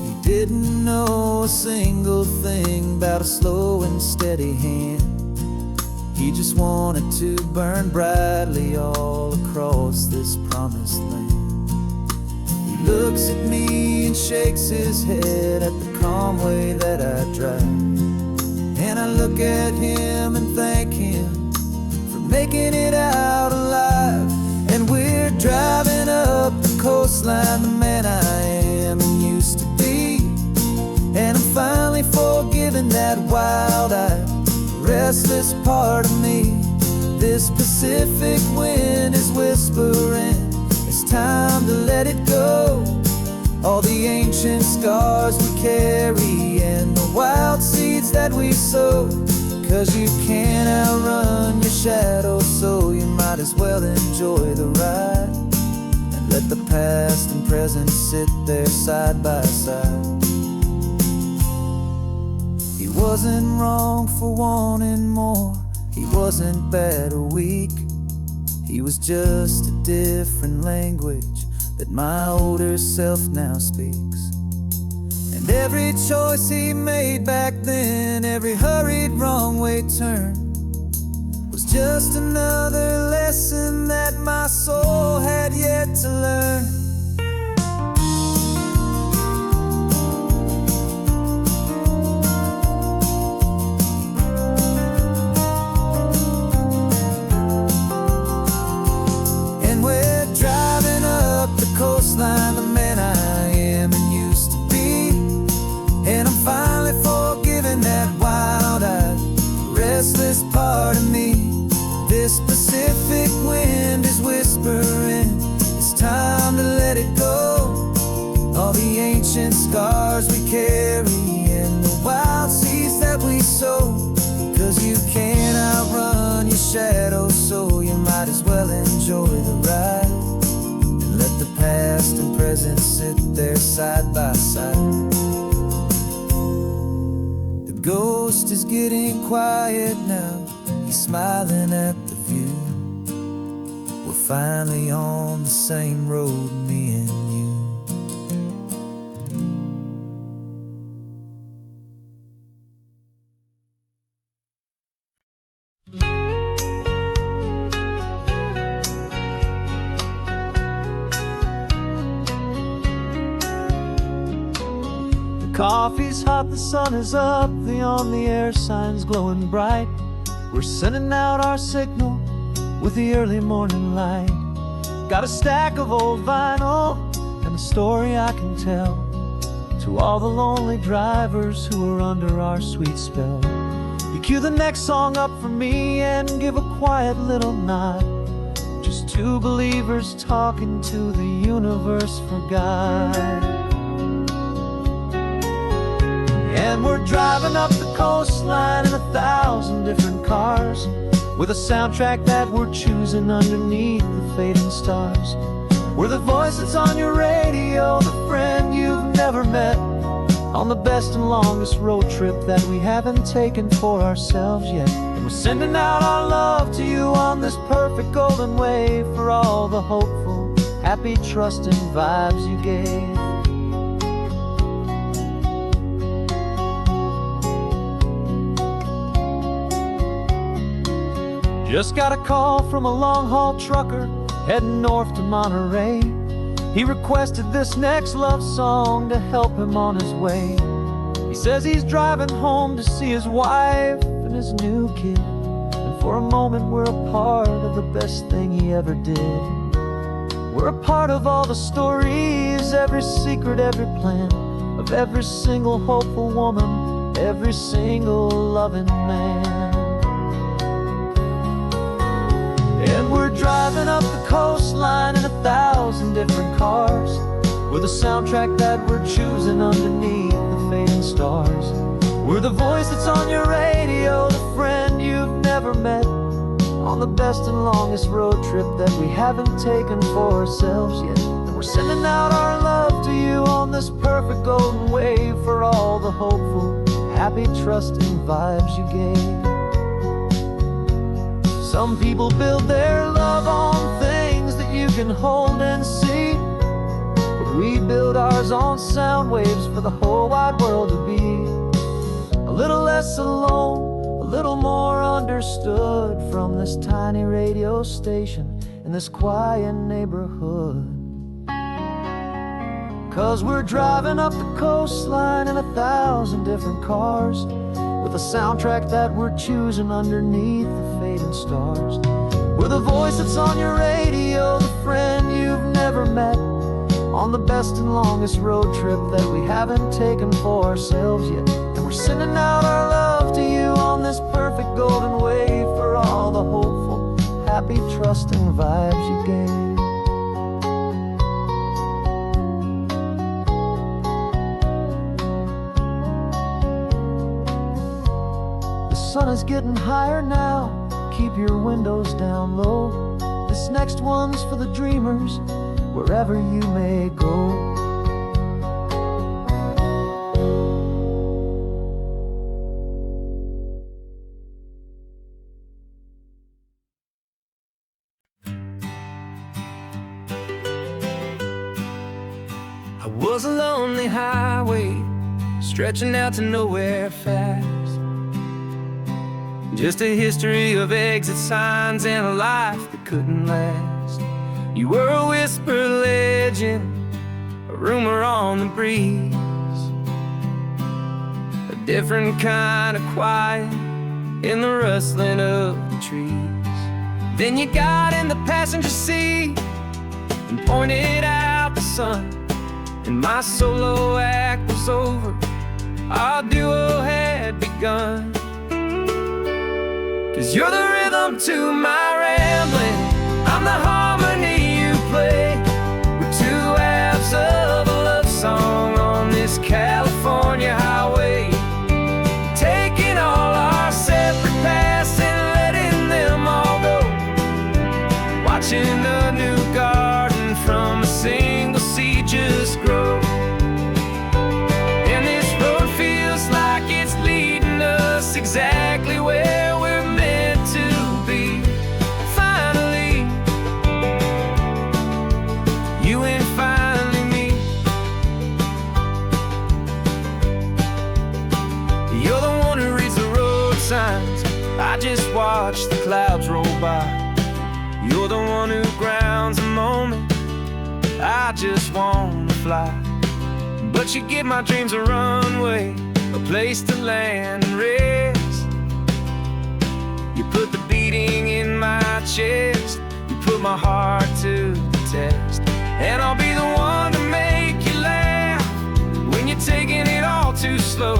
He didn't know a single thing about a slow and steady hand. He just wanted to burn brightly all across this promised land. He looks at me and shakes his head at the calm way that I drive, and I look at him and thank him for making it out alive. And we're driving up the coastline, the man I am and used to be. And I'm finally forgiving that wild-eyed, restless part of me. This Pacific wind is whispering, it's time to let it go. All the ancient scars we carry and the wild seeds that we sow. 'Cause you can't outrun your shadow, so you might as well enjoy the ride and let the past and present sit there side by side. wasn't wrong for wanting more. He wasn't bad or weak. He was just a different language that my older self now speaks. And every choice he made back then, every hurried wrong way turn, was just another lesson that my soul had yet to learn. And we're driving up the coastline, the man I am and used to be. And I'm finally forgiving that wild-eyed, restless part of me. This Pacific wind is whispering, it's time to let it go. All the ancient scars we carry and the wild seeds that we sow. 'Cause you can't outrun your shadow, so you might as well enjoy the ride. And let the past and present sit there side by side. The ghost is getting quiet now, he's smiling at the view. We're finally on the same road, me and you. The coffee's hot, the sun is up, the on-the-air sign's glowing bright. We're sending out our signal with the early morning light. Got a stack of old vinyl and a story I can tell to all the lonely drivers who are under our sweet spell. You cue the next song up for me and give a quiet little nod. Just two believers talking to the universe for God. And we're driving up the coastline in 1,000 different cars, with a soundtrack that we're choosing underneath the fading stars. We're the voice that's on your radio, the friend you've never met, on the best and longest road trip that we haven't taken for ourselves yet. And we're sending out our love to you on this perfect golden wave, for all the hopeful, happy, trusting vibes you gave. Just got a call from a long-haul trucker heading north to Monterey. He requested this next love song to help him on his way. He says he's driving home to see his wife and his new kid, and for a moment we're a part of the best thing he ever did. We're a part of all the stories, every secret, every plan, of every single hopeful woman, every single loving man. And we're driving up the coastline in 1,000 different cars, with a soundtrack that we're choosing underneath the fading stars. We're the voice that's on your radio, the friend you've never met, on the best and longest road trip that we haven't taken for ourselves yet. And we're sending out our love to you on this perfect golden wave, for all the hopeful, happy, trusting vibes you gave. Some people build their love on things that you can hold and see, but we build ours on sound waves for the whole wide world to be a little less alone, a little more understood, from this tiny radio station in this quiet neighborhood. 'Cause we're driving up the coastline in 1,000 different cars, with a soundtrack that we're choosing underneath the fading stars. We're the voice that's on your radio, the friend you've never met, on the best and longest road trip that we haven't taken for ourselves yet. And we're sending out our love to you on this perfect golden wave, for all the hopeful, happy, trusting vibes you gave. The sun is getting higher now, keep your windows down low. This next one's for the dreamers, wherever you may go. was a lonely highway stretching out to nowhere fast. Just a history of exit signs and a life that couldn't last. You were a whisper legend, a rumor on the breeze, a different kind of quiet in the rustling of the trees. Then you got in the passenger seat and pointed out the sun, and my solo act was over, our duo had begun. 'Cause you're the rhythm to my rambling, I'm the harmony you play. We're two halves of a love song on this California highway, taking all our separate paths and letting them all go, watching a new garden from a single seed just grow. And this road feels like it's leading us exactly where we're meant to be. Finally, you and finally me. You're the one who reads the road signs, I just watch the clouds roll by. You're the one who grounds a moment, I just wanna fly. But you give my dreams a runway, a place to land and rest. You put the beating in my chest, you put my heart to the test. And I'll be the one to make you laugh when you're taking it all too slow.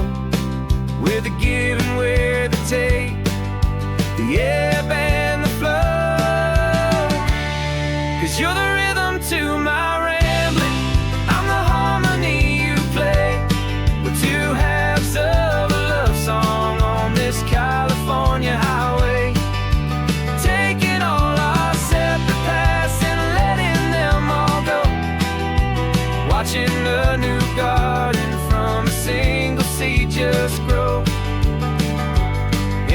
We're the give and we're the take, the ebb and the flow. 'Cause you're the rhythm to my rambling, I'm the harmony you play. We're two halves of a love song on this California highway, taking all our separate paths and letting them all go, watching a new garden from a single seed just grow.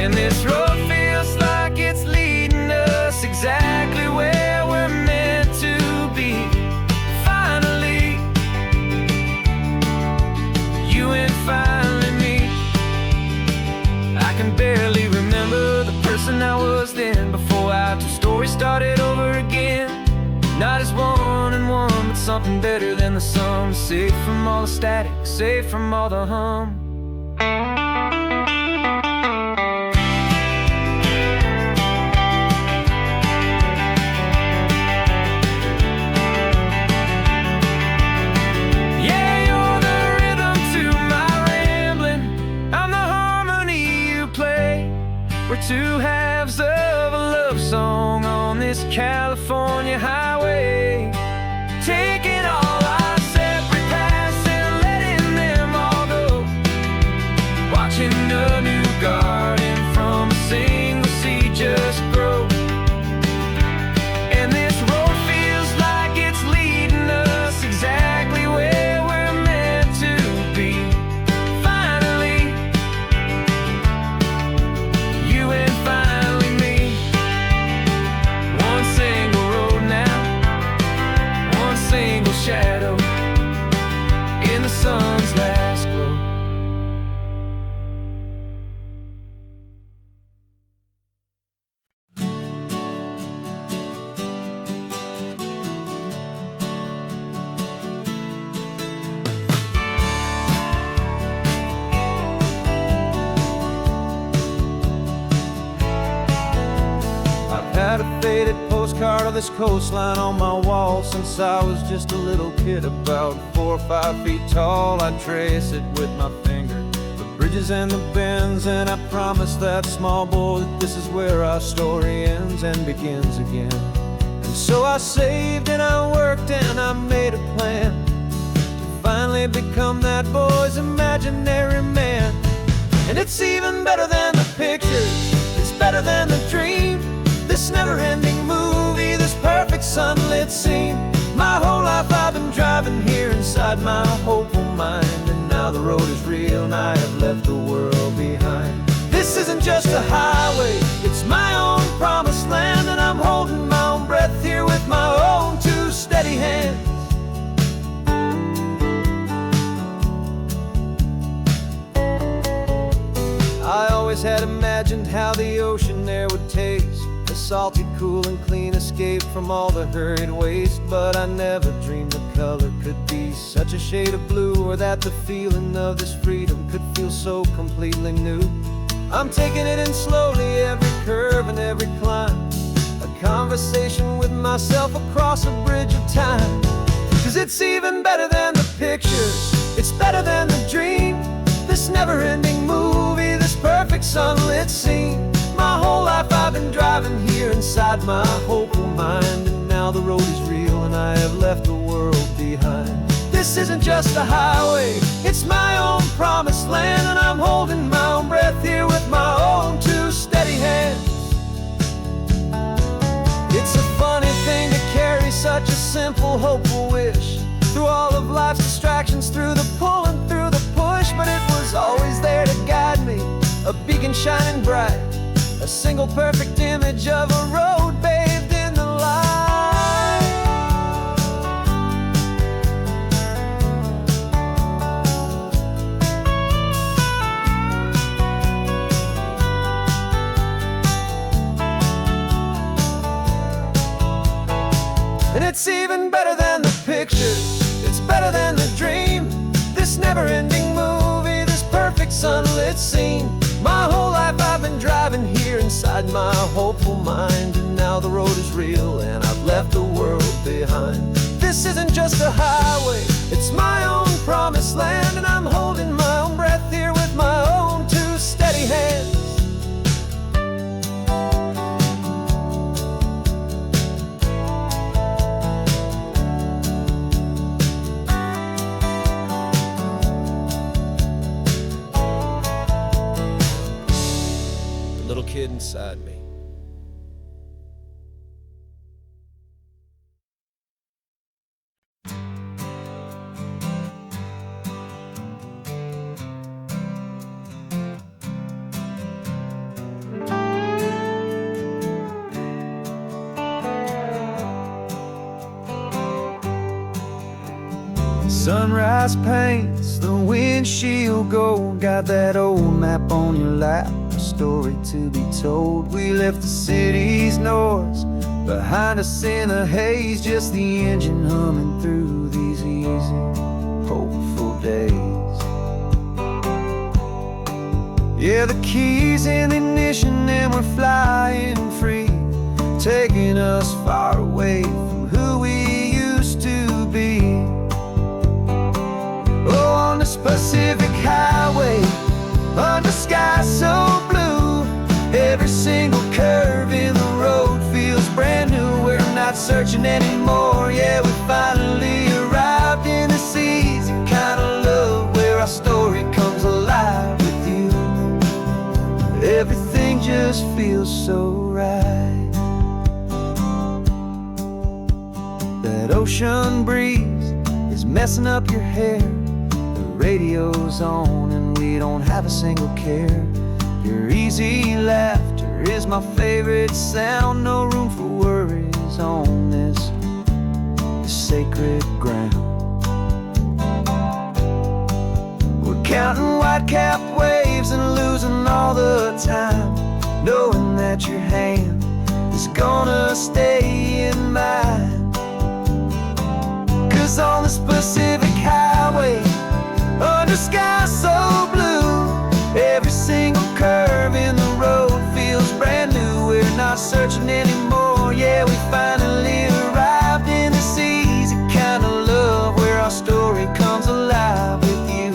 And this road feels like it's leading us exactly where we're meant to be. Finally, you and finally me. I can barely remember the person I was then, before our two stories started over again. Not as one and one, but something better than the sum. Safe from all the static, safe from all the hum. We're two halves of a love song on this California highway, taking all our separate paths and letting them all go, watching a new garden from a single seed just grow. And this road feels like it's leading us exactly where we're meant to be. Finally, you and finally me. One single road now, one single shadow in the sun's last glow. Had a faded postcard of this coastline on my wall since I was just a little kid, about 4 or 5 feet tall. I trace it with my finger, the bridges and the bends, and I promised that small boy that this is where our story ends and begins again. And so I saved and I worked and I made a plan to finally become that boy's imaginary man. And it's even better than the pictures, it's better than the dream, this never-ending movie, this perfect sunlit scene. My whole life I've been driving here inside my hopeful mind, and now the road is real and I have left the world behind. This isn't just a highway, it's my own promised land, and I'm holding my own breath here with my own two steady hands. imagined how the ocean air would taste, a salty, cool and clean escape from all the hurried waste. But I never dreamed the color could be such a shade of blue, or that the feeling of this freedom could feel so completely new. I'm taking it in slowly, every curve and every climb, a conversation with myself across a bridge of time. 'Cause it's even better than the pictures, it's better than the dream, this never-ending movie, this perfect sunlit scene. My whole life I've been driving here inside my hopeful mind, and now the road is real and I have left the world behind. This isn't just a highway, it's my own promised land, and I'm holding my own breath here with my own two steady hands. It's a funny thing to carry such a simple, hopeful wish through all of life's distractions, through the pull and through the push. But it was always there to guide me, a beacon shining bright, a single perfect image of a road bathed in the light. And it's even better than the pictures, it's better than the dream, this never-ending movie, this perfect sunlit scene. My whole life I've been driving here inside my hopeful mind, and now the road is real and I've left the world behind. This isn't just a highway, it's my own promised land, and I'm holding my own breath here with my own two steady hands. Little kid inside me. Sunrise paints the windshield gold, got that old map on your lap, a story to be told. We left the city's noise behind us in the haze, just the engine humming through these easy, hopeful days. Yeah, the keys in the ignition and we're flying free, taking us far away from who we used to be. Oh, on this Pacific highway, under sky so blue, every single curve in the road feels brand new. We're not searching anymore, yeah, we finally arrived in this easy kind of love, where our story comes alive with you. Everything just feels so right. That ocean breeze is messing up your hair, radio's on and we don't have a single care. Your easy laughter is my favorite sound, no room for worries on this sacred ground. We're counting white-capped waves and losing all the time, knowing that your hand is gonna stay in mine. 'Cause on this Pacific highway, under sky so blue, every single curve in the road feels brand new. We're not searching anymore, yeah, we finally arrived in this easy kind of love, where our story comes alive with you.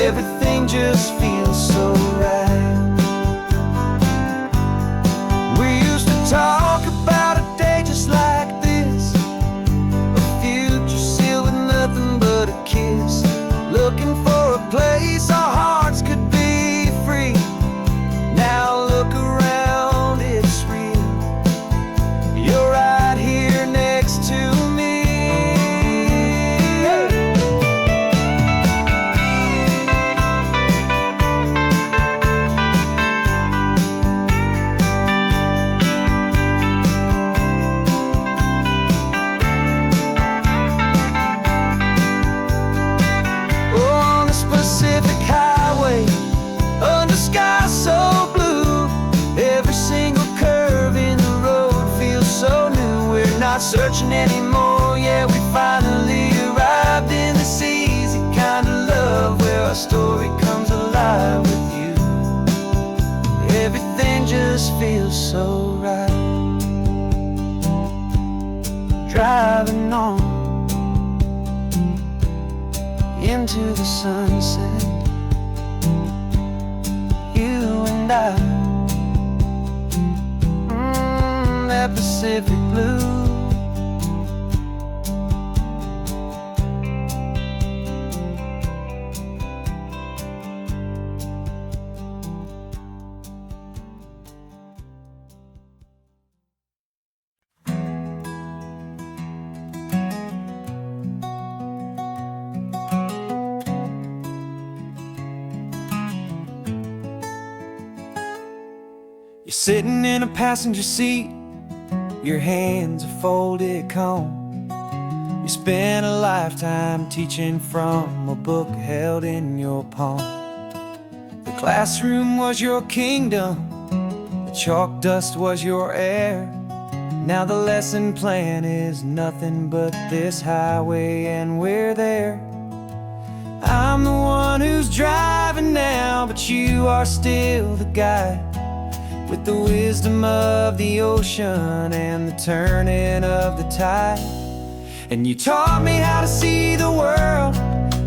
Everything just feels so right. We used to talk about a day just like this, a future searching anymore. Yeah, we finally arrived in this easy kind of love where our story comes alive with you. Everything just feels so right. Driving on into the sunset, you and I, that Pacific blue. You're sitting in a passenger seat, your hands are folded calm. You spent a lifetime teaching from a book held in your palm. The classroom was your kingdom, the chalk dust was your air. Now the lesson plan is nothing but this highway and we're there. I'm the one who's driving now, but you are still the guide, with the wisdom of the ocean and the turning of the tide. And you taught me how to see the world,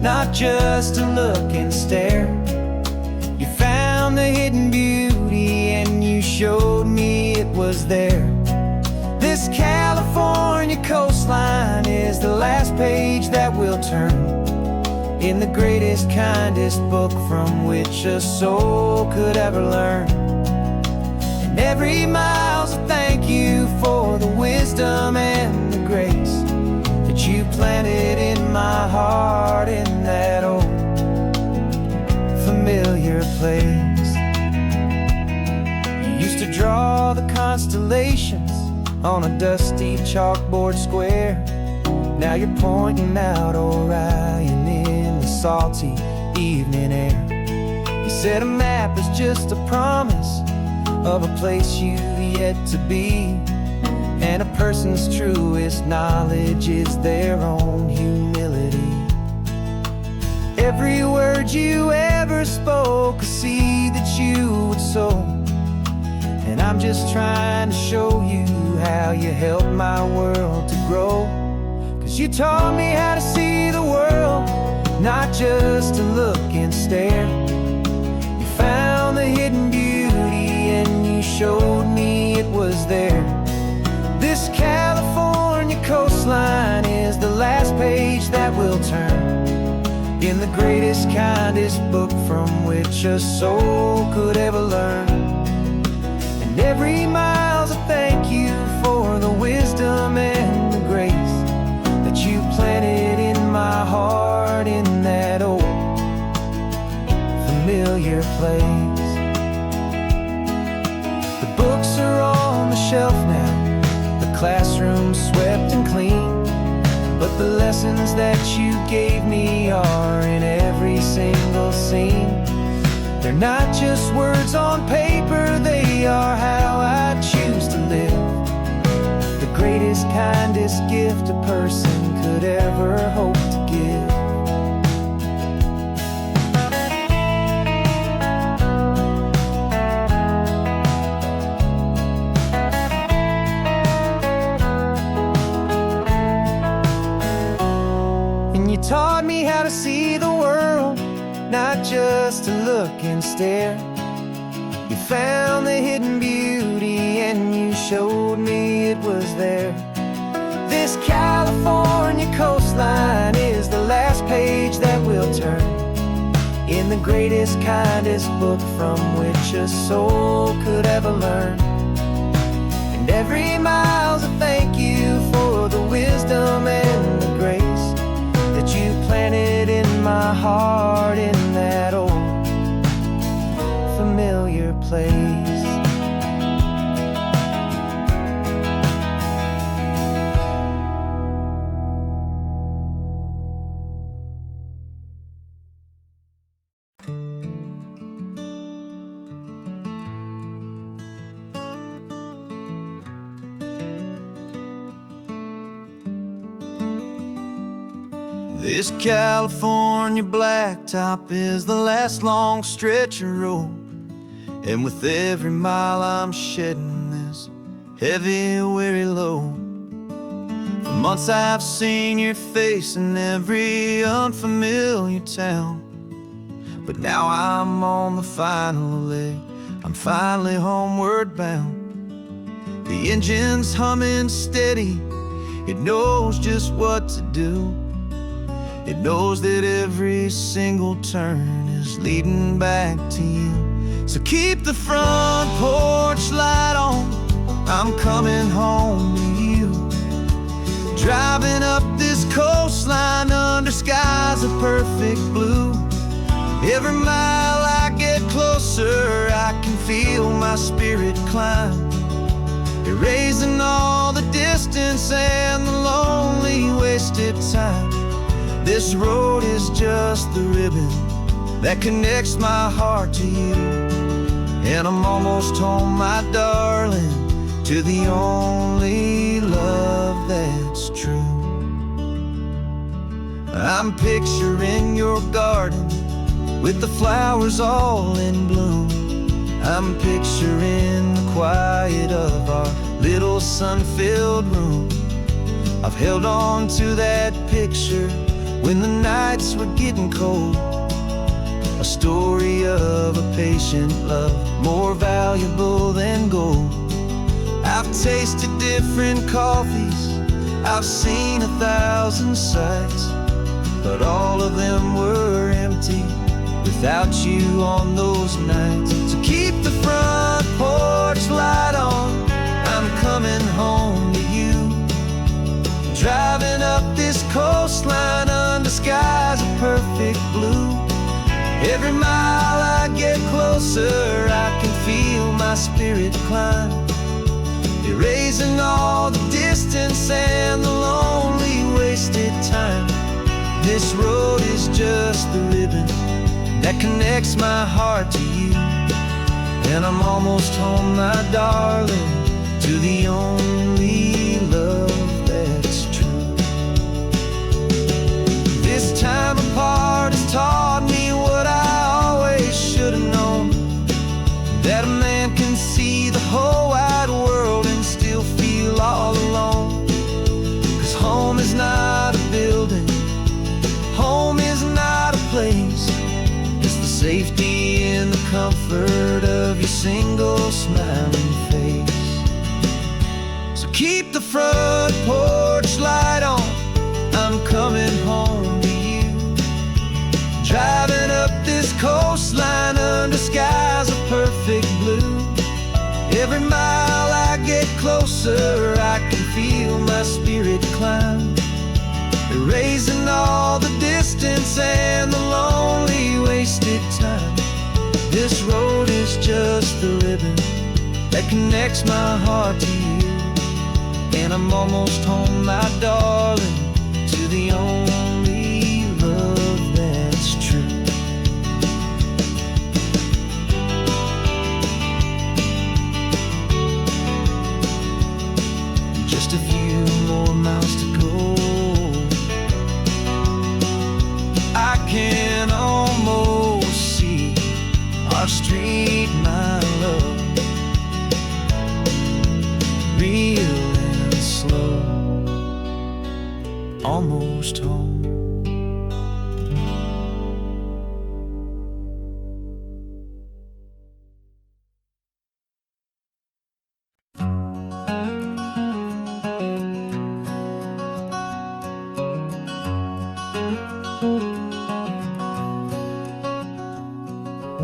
not just to look and stare. You found the hidden beauty and you showed me it was there. This California coastline is the last page that we'll turn in the greatest, kindest book from which a soul could ever learn. And every mile's a thank you for the wisdom and the grace that you planted in my heart in that old familiar place. You used to draw the constellations on a dusty chalkboard square. Now you're pointing out Orion in the salty evening air. You said a map is just a promise of a place you've yet to be, and a person's truest knowledge is their own humility. Every word you ever spoke, a seed that you would sow, and I'm just trying to show you how you helped my world to grow. 'Cause you taught me how to see the world, not just to look and stare. You found the hidden beauty and you showed me it was there. This California coastline is the last page that we'll turn in the greatest, kindest book from which a soul could ever learn. And every mile's a thank you for the wisdom and the grace that you planted in my heart in that old familiar place. The books are on the shelf now, the classroom swept and clean, but the lessons that you gave me are in every single scene. They're not just words on paper, they are how I choose to live. The greatest, kindest gift a person could ever hope to give. And you taught me how to see the world, not just to look and stare. You found the hidden beauty and you showed me it was there. This California coastline is the last page that we'll turn in the greatest, kindest book from which a soul could ever learn. And every mile's a thank you for the wisdom and the grace that you planted in my heart in that old familiar place. This California blacktop is the last long stretch of road, and with every mile I'm shedding this heavy, weary load. For months I've seen your face in every unfamiliar town, but now I'm on the final leg, I'm finally homeward bound. The engine's humming steady, it knows just what to do. It knows that every single turn is leading back to you. So keep the front porch light on, I'm coming home to you. Driving up this coastline under skies of perfect blue. Every mile I get closer, I can feel my spirit climb, erasing all the distance and the lonely wasted time. This road is just the ribbon that connects my heart to you, and I'm almost home, my darling, to the only love that's true. I'm picturing your garden with the flowers all in bloom. I'm picturing the quiet of our little sun-filled room. I've held on to that picture when the nights were getting cold, a story of a patient love more valuable than gold. I've tasted different coffees, I've seen 1,000 sights, but all of them were empty without you on those nights. So keep the front porch light on, I'm coming home to you. Driving up this coastline under skies of perfect blue. Every mile I get closer, I can feel my spirit climb, erasing all the distance and the lonely wasted time. This road is just the ribbon that connects my heart to you, and I'm almost home, my darling, to the only love that's true. This time apart has taught me what I always should have known, that a man can see the whole wide world and still feel all alone. 'Cause home is not a building, home is not a place, it's the safety and the comfort of your single smiling face. So keep the front porch light on, I'm coming home to you. Driving up this coastline under skies of perfect blue. Every mile I get closer, I can feel my spirit climb, erasing all the distance and the lonely wasted time. This road is just the ribbon that connects my heart to you, and I'm almost home, my darling, to the only love that's true. Just a few more miles to go, I can almost see our street, my love, real and slow, almost home.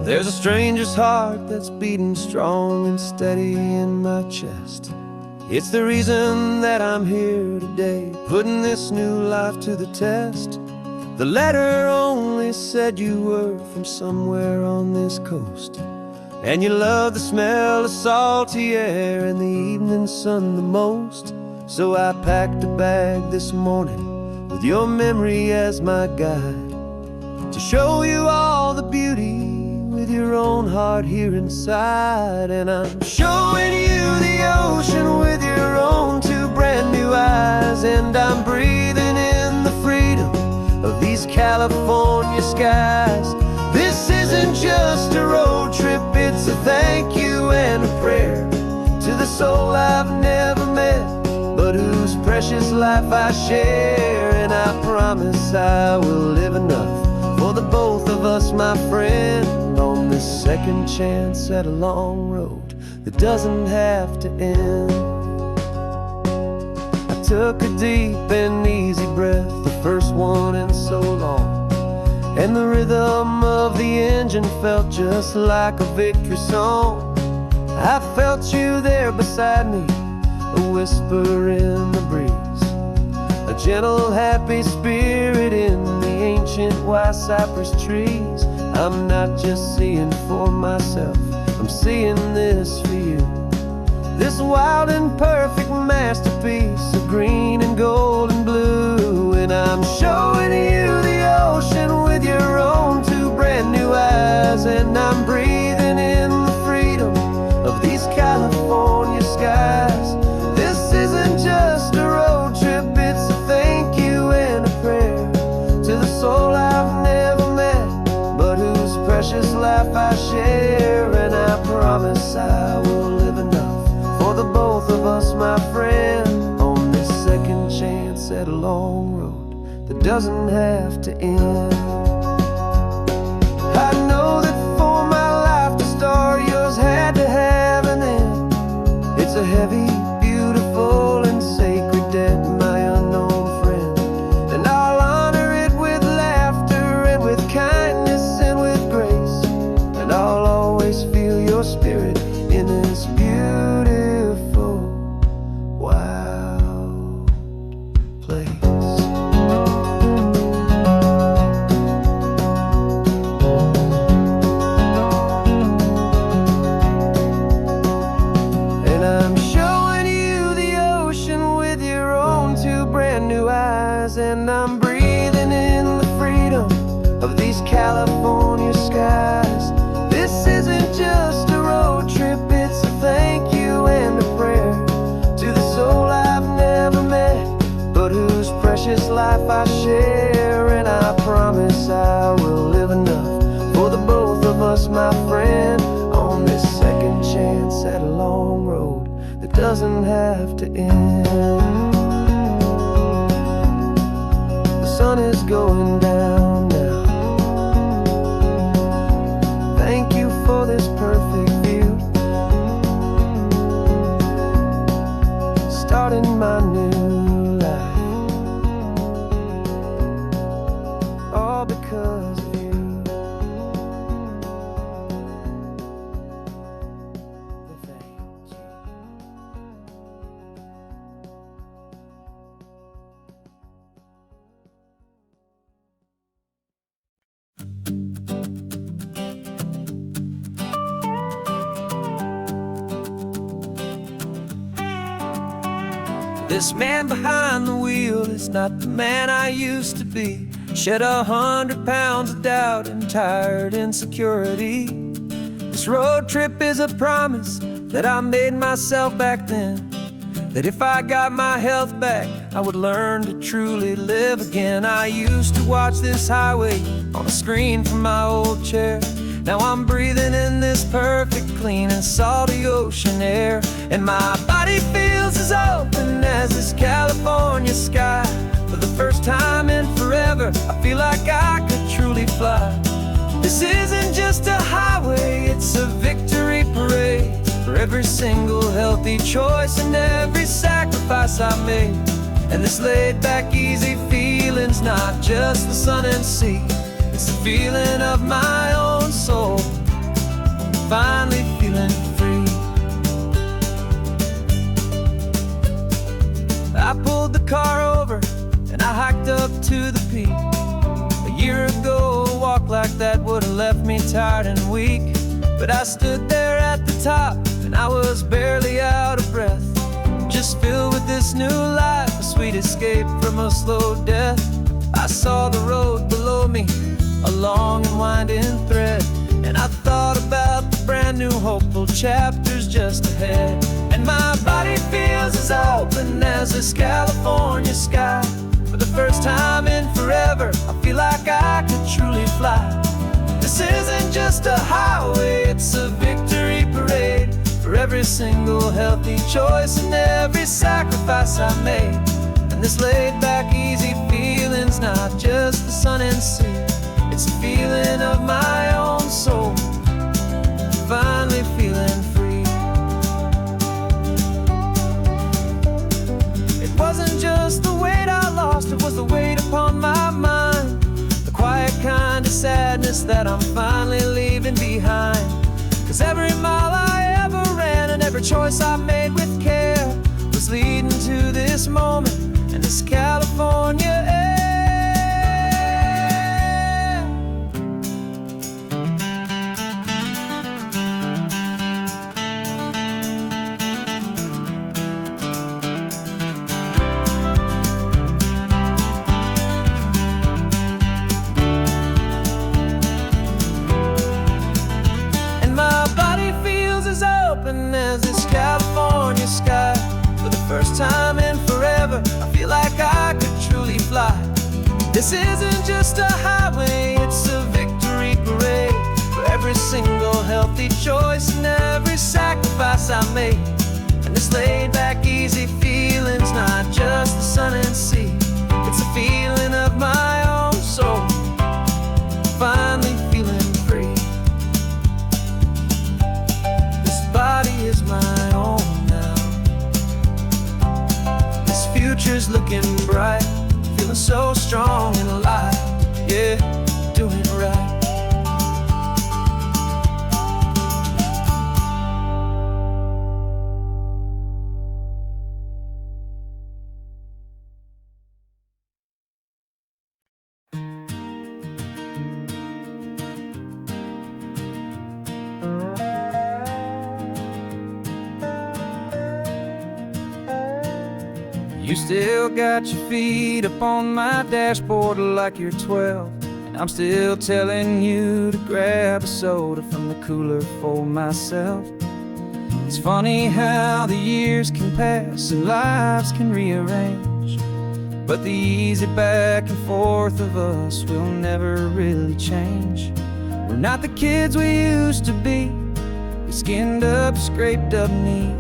There's a stranger's heart that's beating strong and steady in my chest. It's the reason that I'm here today, putting this new life to the test. The letter only said you were from somewhere on this coast, and you love the smell of salty air and the evening sun the most. So I packed a bag this morning with your memory as my guide, to show you all the beauty with your own heart here inside. And I'm showing you the ocean with your own two brand new eyes, and I'm breathing in the freedom of California skies. This isn't just a road trip, it's a thank you and a prayer to the soul I've never met, but whose precious life I share. And I promise I will live enough for the both of us, my friend, on this second chance at a long road that doesn't have to end. I took a deep and easy breath, the first one in so long, and the rhythm of the engine felt just like a victory song. I felt you there beside me, a whisper in the breeze, a gentle, happy spirit in the ancient white cypress trees. I'm not just seeing for myself, I'm seeing this for you. This wild and perfect masterpiece of green and gold and blue. And I'm showing you the ocean with your own two brand new eyes. And I'm breathing in the freedom of these California skies. This isn't just a road trip, it's a thank you and a prayer to the soul I've never met, but whose precious life I share. And I promise I will live enough for the both of us, my friend, on this second chance at a long road that doesn't have to end. I know that for my life to start, yours had to have an end. It's a heavy, beautiful, and sacred debt, my unknown friend, and I'll honor it with laughter and with kindness and with grace. And I'll always feel your spirit in this beautiful, wild place. And I'm showing you the ocean with your own two brand new eyes. And I'm breathing in the freedom of these California skies. This isn't just a road trip, it's a thank you and a prayer to the soul I've never met, but whose precious life I share. And I promise I will live enough for the both of us, my friend, on this second chance at a long road that doesn't have to end. The sun is going down now. Thank you for this perfect view, starting my new life, all because of you. Thank you. This man behind the wheel is not the man I used to be. Shed 100 pounds of doubt and tired insecurity. This road trip is a promise that I made myself back then, that if I got my health back, I would learn to truly live again. I used to watch this highway on a screen from my old chair. Now I'm breathing in this perfect, clean and salty ocean air. And my body feels as open as this California sky. For the first time in forever, I feel like I could truly fly. This isn't just a highway, it's a victory parade for every single healthy choice and every sacrifice I made. And this laid back, easy feeling's not just the sun and sea, it's the feeling of my own soul, finally feeling free. I pulled the car over and I hiked up to the peak. A year ago, a walk like that would have left me tired and weak. But I stood there at the top and I was barely out of breath, just filled with this new life, a sweet escape from a slow death. I saw the road below me, a long and winding thread, and I thought about the brand new hopeful chapters just ahead. And my body feels as open as this California sky. For the first time in forever, I feel like I could truly fly. This isn't just a highway, it's a victory parade for every single healthy choice and every sacrifice I made. And this laid-back, easy feeling's not just the sun and sea, it's a feeling of my own soul, finally feeling free. It wasn't just the weight I lost, it was the weight upon my mind, the quiet kind of sadness that I'm finally leaving behind. 'Cause every mile I ever ran and every choice I made with care was leading to this moment and this California air. As this California sky, for the first time in forever, I feel like I could truly fly. This isn't just a highway, it's a victory parade for every single healthy choice and every sacrifice I made. And this laid-back, easy feeling's not just the sun and sea, it's a feeling of my own soul, finally feeling free. Body is my own now. This future's looking bright, feeling so strong and alive. Yeah, doing it right. You still got your feet up on my dashboard like you're 12, and I'm still telling you to grab a soda from the cooler for myself. It's funny how the years can pass and lives can rearrange, but the easy back and forth of us will never really change. We're not the kids we used to be, with skinned up, scraped up knees,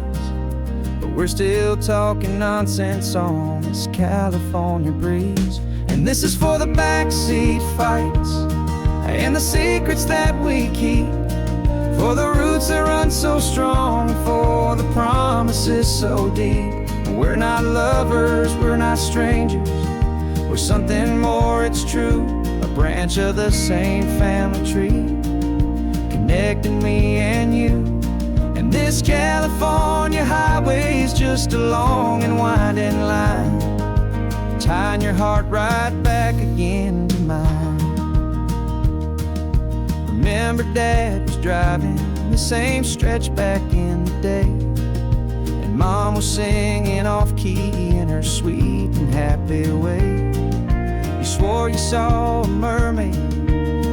but we're still talking nonsense on this California breeze. And this is for the backseat fights and the secrets that we keep, for the roots that run so strong, for the promises so deep. We're not lovers, we're not strangers, we're something more, it's true, a branch of the same family tree, connecting me and you. And this California highway is just a long and winding line, tying your heart right back again to mine. Remember Dad was driving the same stretch back in the day, and Mom was singing off-key in her sweet and happy way. You swore you saw a mermaid,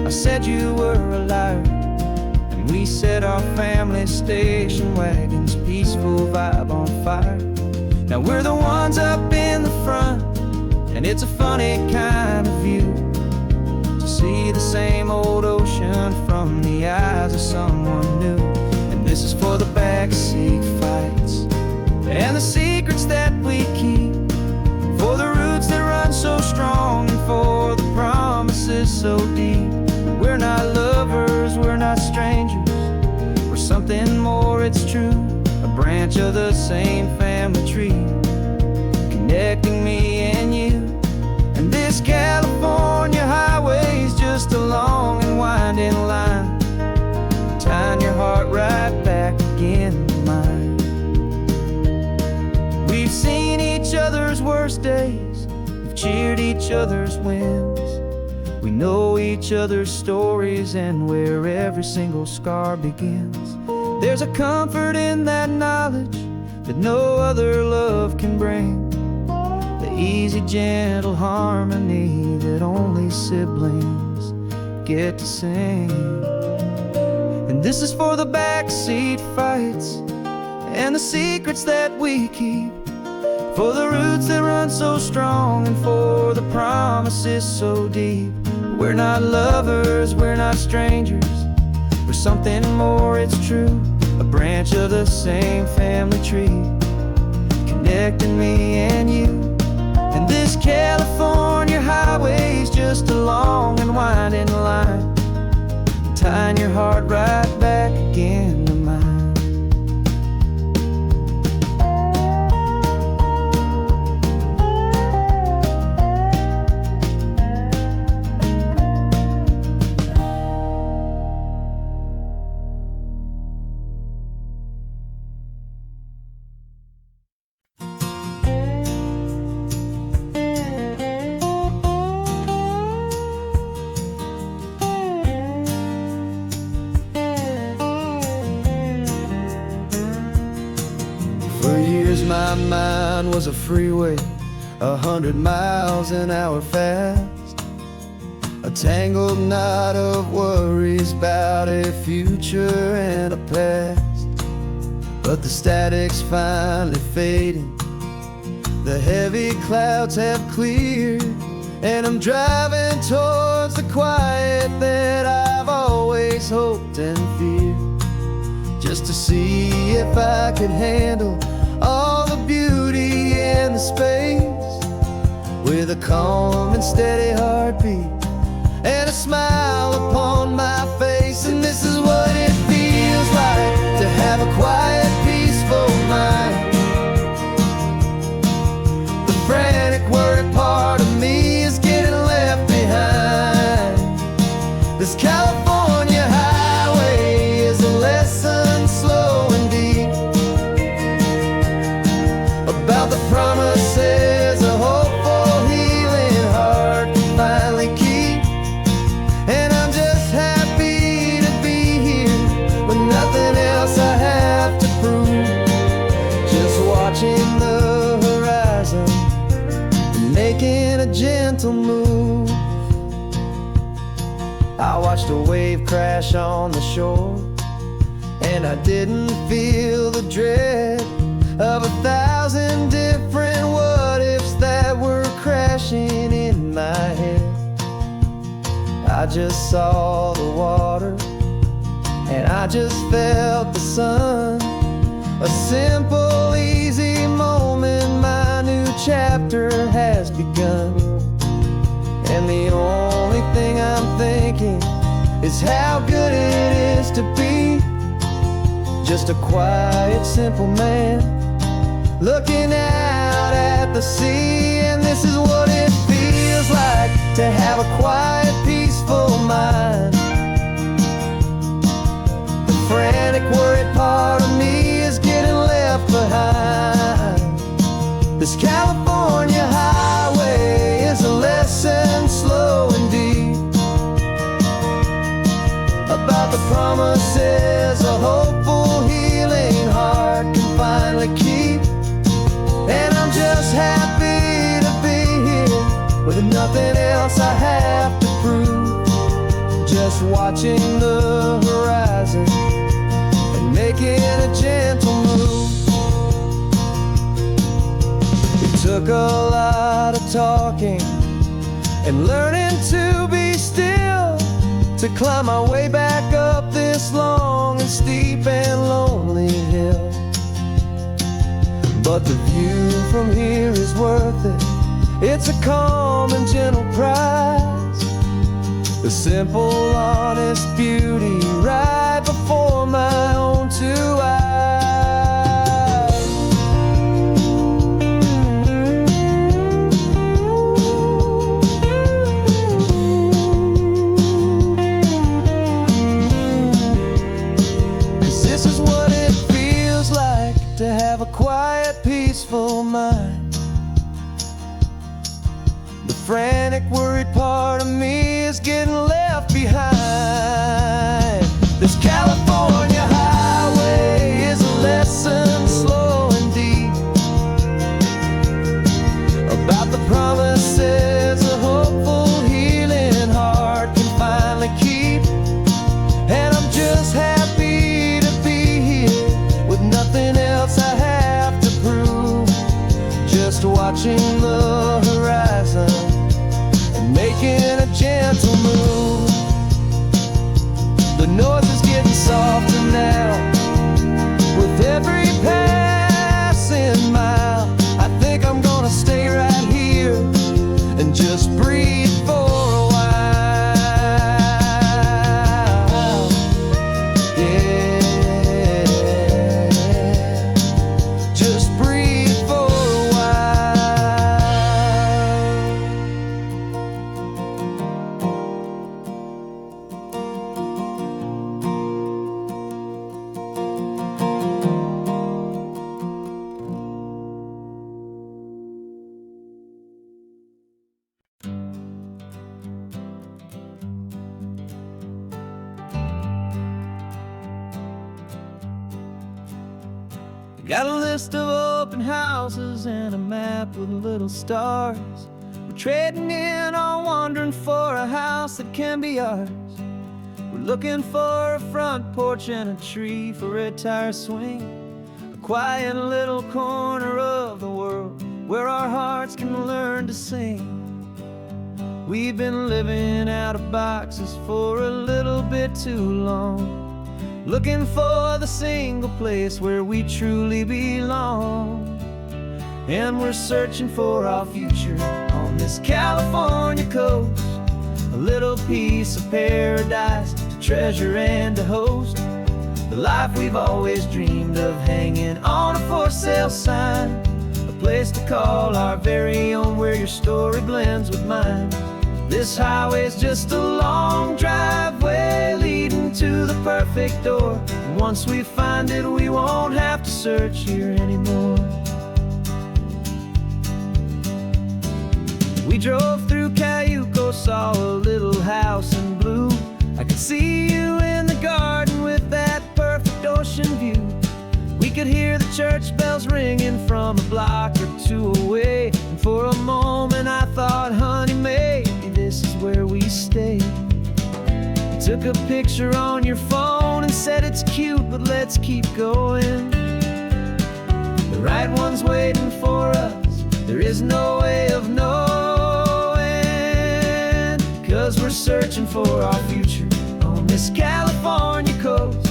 I said you were a liar, and we set our family station wagon's peaceful vibe on fire. Now we're the ones up in the front, and it's a funny kind of view to see the same old ocean from the eyes of someone new. And this is for the backseat fights and the secrets that we keep, for the roots that run so strong and for the promises so deep. We're not lovers, we're not strangers, we're something more, it's true, a branch of the same family tree, connecting me and you. And this California highway is just a long and winding line, tying your heart right back again to mine. We've seen each other's worst days, we've cheered each other's wins, we know each other's stories and where every single scar begins. There's a comfort in that knowledge that no other love can bring, the easy, gentle harmony that only siblings get to sing. And this is for the backseat fights and the secrets that we keep, for the roots that run so strong, and for the promises so deep. We're not lovers, we're not strangers, we're something more, it's true. A branch of the same family tree, connecting me and you. And this California highway's just a long and winding line, tying your heart right back again to mine. For years my mind was a freeway, 100 miles an hour fast, a tangled knot of worries about a future and a past. But the static's finally fading, the heavy clouds have cleared, and I'm driving towards the quiet that I've always hoped and feared, just to see if I could handle all the beauty and the space, with a calm and steady heartbeat and a smile upon my face. And this is what it feels like to have a quiet, peaceful mind. The frantic, worried part of me is getting left behind. This California highway is a lesson slow and deep, about the promises a hopeful, healing heart can finally keep. And I'm just happy to be here with nothing else I have to prove, just watching the horizon and making a gentle move. I watched a wave crash on the shore, and I didn't feel the dread of 1,000 different what-ifs that were crashing in my head. I just saw the water, and I just felt the sun. A simple, easy moment, my new chapter has begun. And the only thing I'm thinking is how good it is to be just a quiet, simple man looking out at the sea. And this is what it feels like to have a quiet, peaceful mind. The frantic, worried part of me is getting left behind. This California highway is a lesson slow and deep, about the promises a hopeful, healing heart can finally keep. And I'm just happy to be here with nothing else I have to prove, just watching the horizon and making a gentle move. It took a lot of talking and learning to be still, to climb my way back up this long and steep and lonely hill. But the view from here is worth it, it's a calm and gentle prize, the simple, honest beauty right before my own two eyes. To have a quiet, peaceful mind. The frantic, worried part of me is getting left behind. This California highway is a lesson slow and deep, about the promises a hopeful, healing heart can finally keep. And I'm just happy to be here with nothing else I have to prove, just watching the horizon and making a gentle move. The noise is getting softer now with every passing mile. I think I'm gonna stay right here and just breathe for a while. Yeah, just breathe for a got a list of open houses and a map with little stars. We're trading in or wandering for a house that can be ours. We're looking for a front porch and a tree for a tire swing, a quiet little corner of the world where our hearts can learn to sing. We've been living out of boxes for a little bit too long, looking for the single place where we truly belong. And we're searching for our future on this California coast, a little piece of paradise to treasure and to host, the life we've always dreamed of hanging on a for sale sign, a place to call our very own where your story blends with mine. This highway's just a long driveway leading to the perfect door. And once we find it, we won't have to search here anymore. We drove through Cayuco, saw a little house in blue. I could see you in the garden with that perfect ocean view. We could hear the church bells ringing from a block or two away. And for a moment I thought, honey, maybe this is where we stay. You took a picture on your phone and said it's cute, but let's keep going. The right one's waiting for us, there is no way of knowing, 'cause we're searching for our future on this California coast,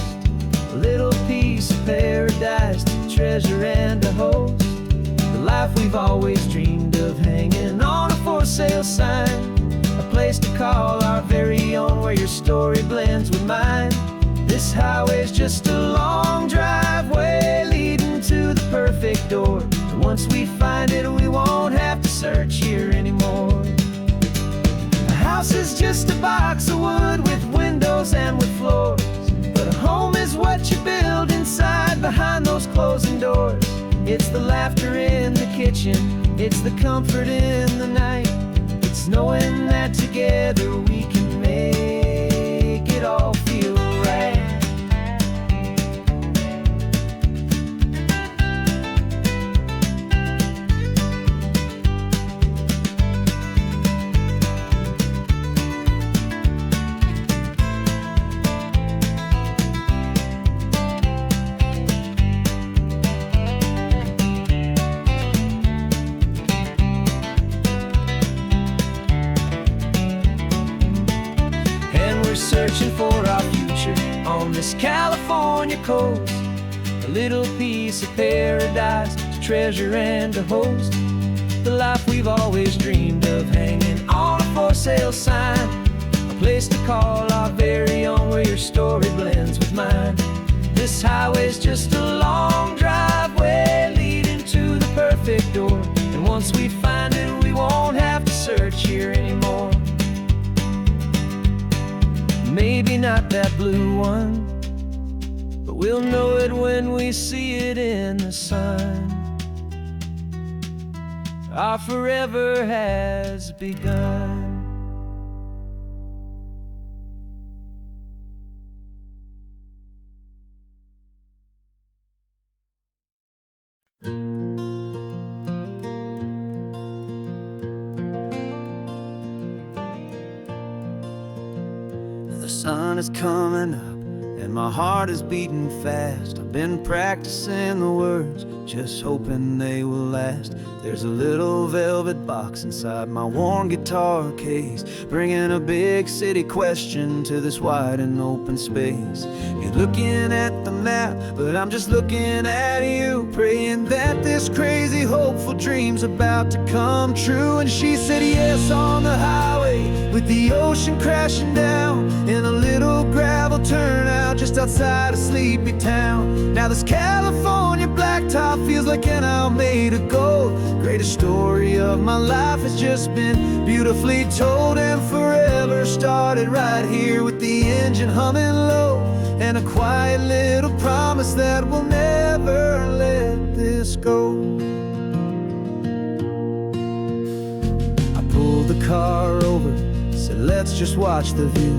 a little piece of paradise to treasure and to host, the life we've always dreamed of hanging on a for sale sign, a place to call our very own where your story blends with mine. This highway's just a long driveway leading to the perfect door. And once we find it, we won't have to search here anymore. A house is just a box of wood with windows and with floors, but a home is what you build inside behind those closing doors. It's the laughter in the kitchen, it's the comfort in the night, it's knowing that together we can make it all feel right. Searching for our future on this California coast, a little piece of paradise to treasure and to host, the life we've always dreamed of hanging on a for sale sign, a place to call our very own where your story blends with mine. This highway's just a long driveway leading to the perfect door, and once we find it, we won't have to search here anymore. Maybe not that blue one, but we'll know it when we see it in the sun. Our forever has begun. The sun is coming up and my heart is beating fast. I've been practicing the words, just hoping they will last. There's a little velvet box inside my worn guitar case, bringing a big city question to this wide and open space. You're looking at the map, but I'm just looking at you, praying that this crazy hopeful dream's about to come true. And she said yes on the highway, with the ocean crashing down in a little gravel turnout just outside of sleepy town. Now this California blacktop feels like an Alameda gold. Greatest story of my life has just been beautifully told, and forever started right here with the engine humming low, and a quiet little promise that we'll never let this go. I pulled the car over, said let's just watch the view.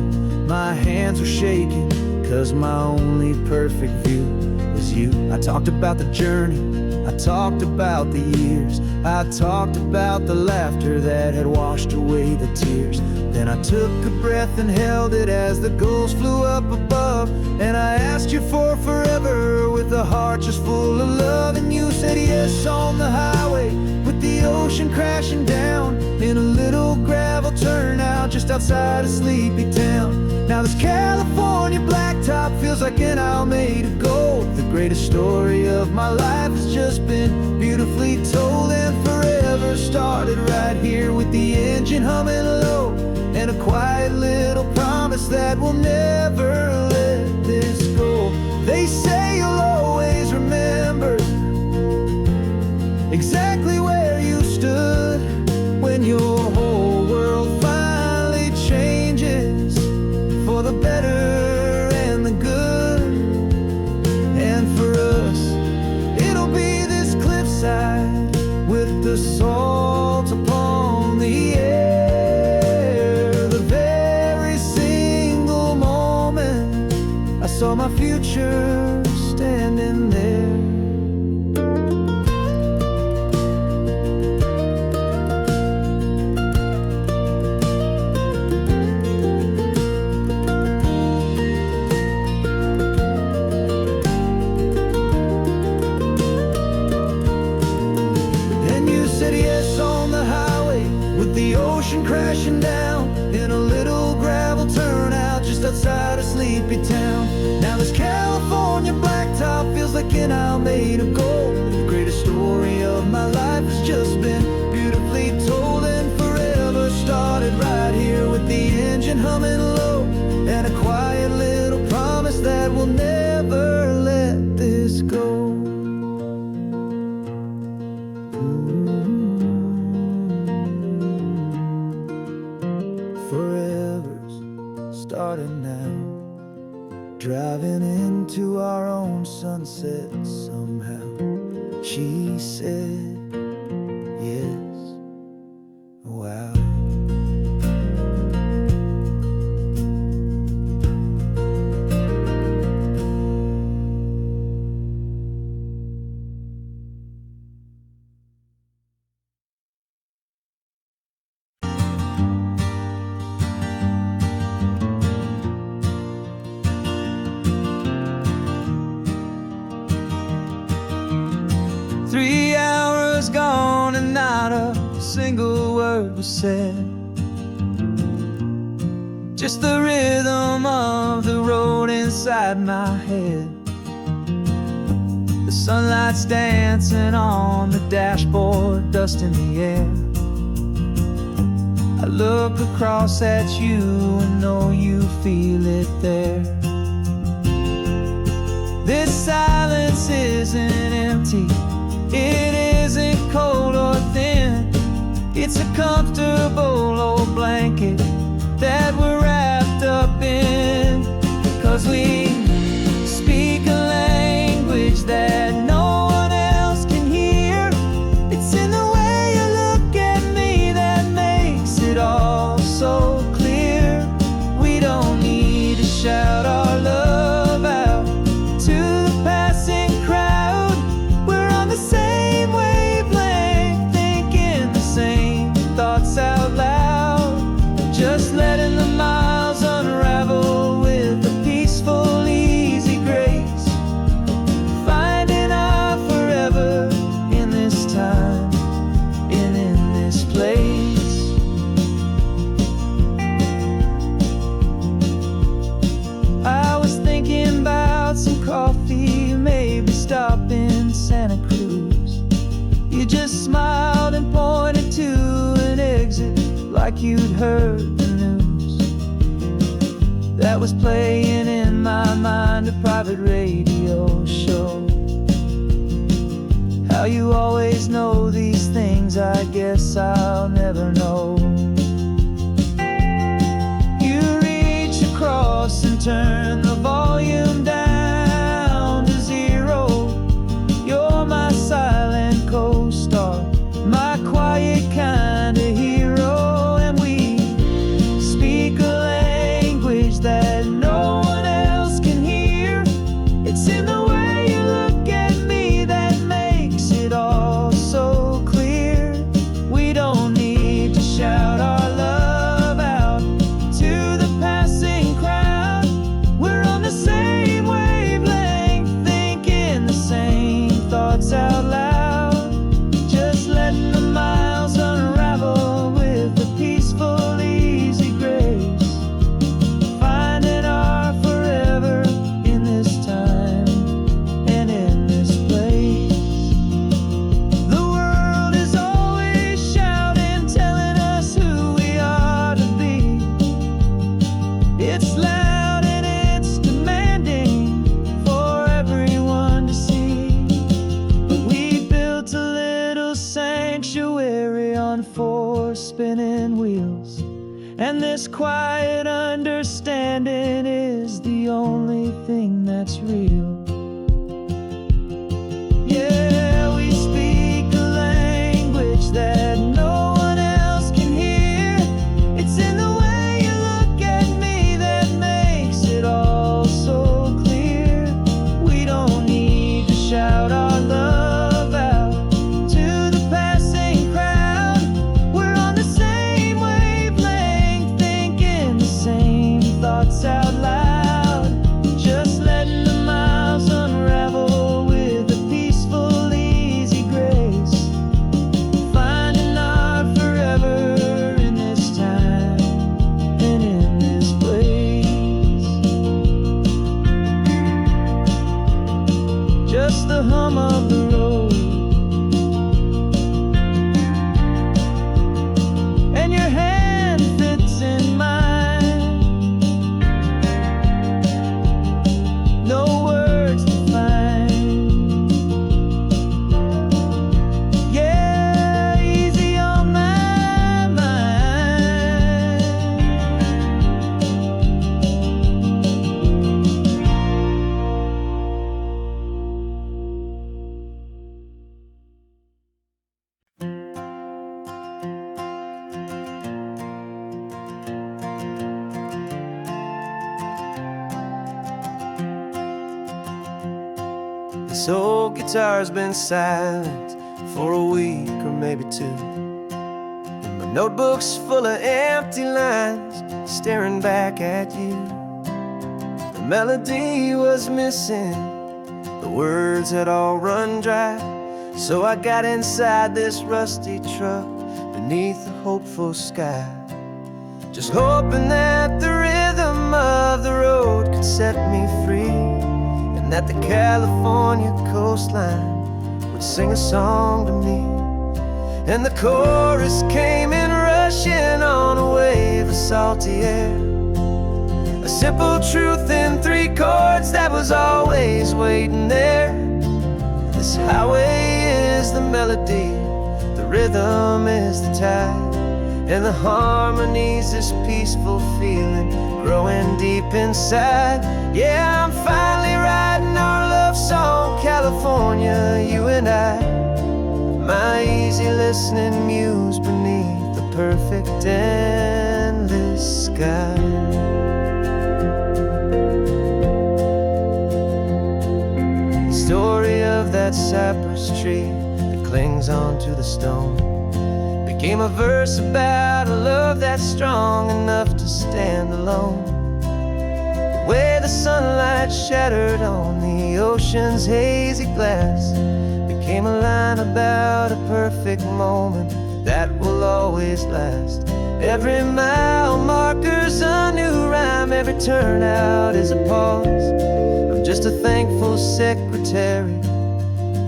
My hands were shaking, cause my only perfect view was you. I talked about the journey, I talked about the years, I talked about the laughter that had washed away the tears. Then I took a breath and held it as the gulls flew up above, and I asked you for forever with a heart just full of love. And you said yes on the highway, with the ocean crashing down in a little gravel turnout just outside of sleepy town. Now this California blacktop feels like an Alameda gold. The greatest story of my life has just been beautifully told, and forever started right here with the engine humming low, and a quiet little promise that we'll never let this go. They say you'll always remember exactly where you stood when your whole world finally changes for the better and the good. And for us, it'll be this cliffside with the salt upon the air. The very single moment I saw my future standing there. Crashing down in a little gravel turnout just outside of sleepy town. Now this California blacktop feels like an Alameda gold. The greatest story of my life has just been beautifully told, and forever started right here with the engine humming low, and a quiet little promise that we'll never let this go. Starting now, driving into our own sunset somehow. She said yes, wow. Gone and not a single word was said, just the rhythm of the road inside my head. The sunlight's dancing on the dashboard, dust in the air. I look across at you and know you feel it there. This silence isn't empty, it isn't cold or thin. It's a comfortable old blanket that we're wrapped up in, 'cause we speak a language that no one else can hear. It's in the way you look at me that makes it all so clear. We don't need to shout our love out to the passing crowd. We're on the same wavelength, thinking the same thoughts out loud. like you'd heard the news that was playing in my mind, a private radio show. How you always know these things, I guess I'll never know. You reach across and turn the volume down to zero. You're my silent co-star, my quiet kind of hero. And we speak a language that no one else can hear. It's in the way you look at me that makes it all so clear. We don't need to shout our love out to the passing crowd. We're on the same wavelength, thinking the same thoughts out loud. Just letting the miles unravel with a peaceful, easy grace. Finding our forever in this time and in this place. The world is always shouting, telling us who we are to be. It's loud and it's demanding for everyone to see. But we built a little sanctuary on 4 spinning wheels, and this quiet understanding is the only thing that's real. Yeah, we speak a language that no one else can hear. It's in the way you look at me that makes it all so clear. We don't need to shout our love out to the passing crowd. We're on the same wavelength, thinking the same thoughts out loud. Just letting the miles unravel with a peaceful, easy grace. Finding our forever in this time and in this place. Just the hum of the road and your hand fits in mine. No words to find. Yeah, easy on my mind. This old guitar's been silent for a week or maybe 2, and my notebook's full of empty lines staring back at you. The melody was missing, the words had all run dry. So I got inside this rusty truck beneath the hopeful sky, just hoping that the rhythm of the road could set me free, and that the California coastline would sing a song to me. And the chorus came in rushing on a wave of salty air, a simple truth in 3 chords that was always waiting there. This highway is the melody, the rhythm is the tide, and the harmony's this peaceful feeling growing deep inside. Yeah, I'm finally writing our love song, California, you and I. My easy listening muse beneath the perfect endless sky. The story of that cypress tree that clings onto the stone became a verse about a love that's strong enough to stand alone. The way the sunlight shattered on the ocean's hazy glass became a line about a perfect moment that will always last. Every mile marker's a new rhyme, every turnout is a pause. I'm just a thankful secretary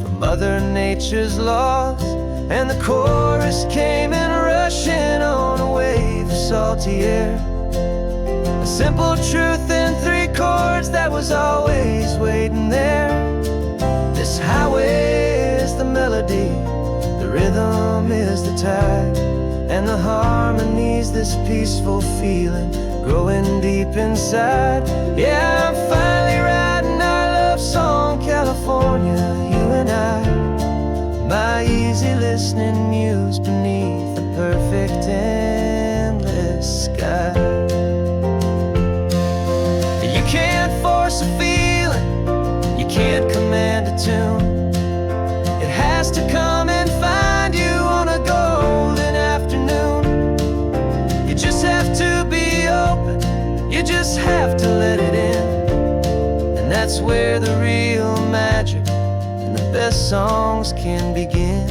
for Mother Nature's laws. and the chorus came in rushing on a wave of salty air. A simple truth in 3 chords that was always waiting there. This highway is the melody, the rhythm is the tide, and the harmony's this peaceful feeling growing deep inside. Yeah, I'm finally writing our love song, California, you and I. My easy listening muse beneath the perfect endless sky. You can't force a feeling, you can't command a tune. It has to come and find you on a golden afternoon. You just have to be open, you just have to let it in. And that's where the real magic and the best songs can begin.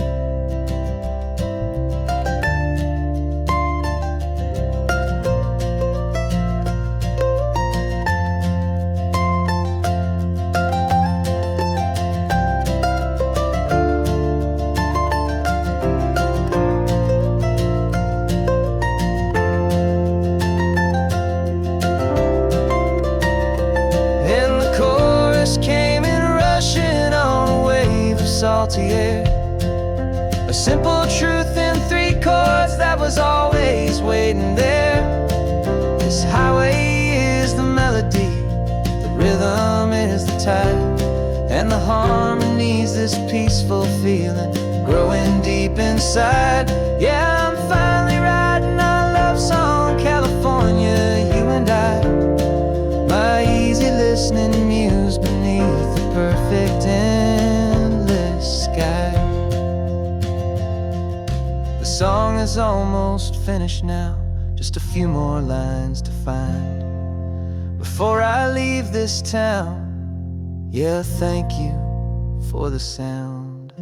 Salty air, a simple truth in 3 chords that was always waiting there. This highway is the melody, the rhythm is the tide, and the harmony's this peaceful feeling growing deep inside. Yeah, I'm finally writing our love song, California, you and I. My easy listening muse beneath the perfect sky. The song is almost finished now, just a few more lines to find before I leave this town. Yeah, thank you for the sound.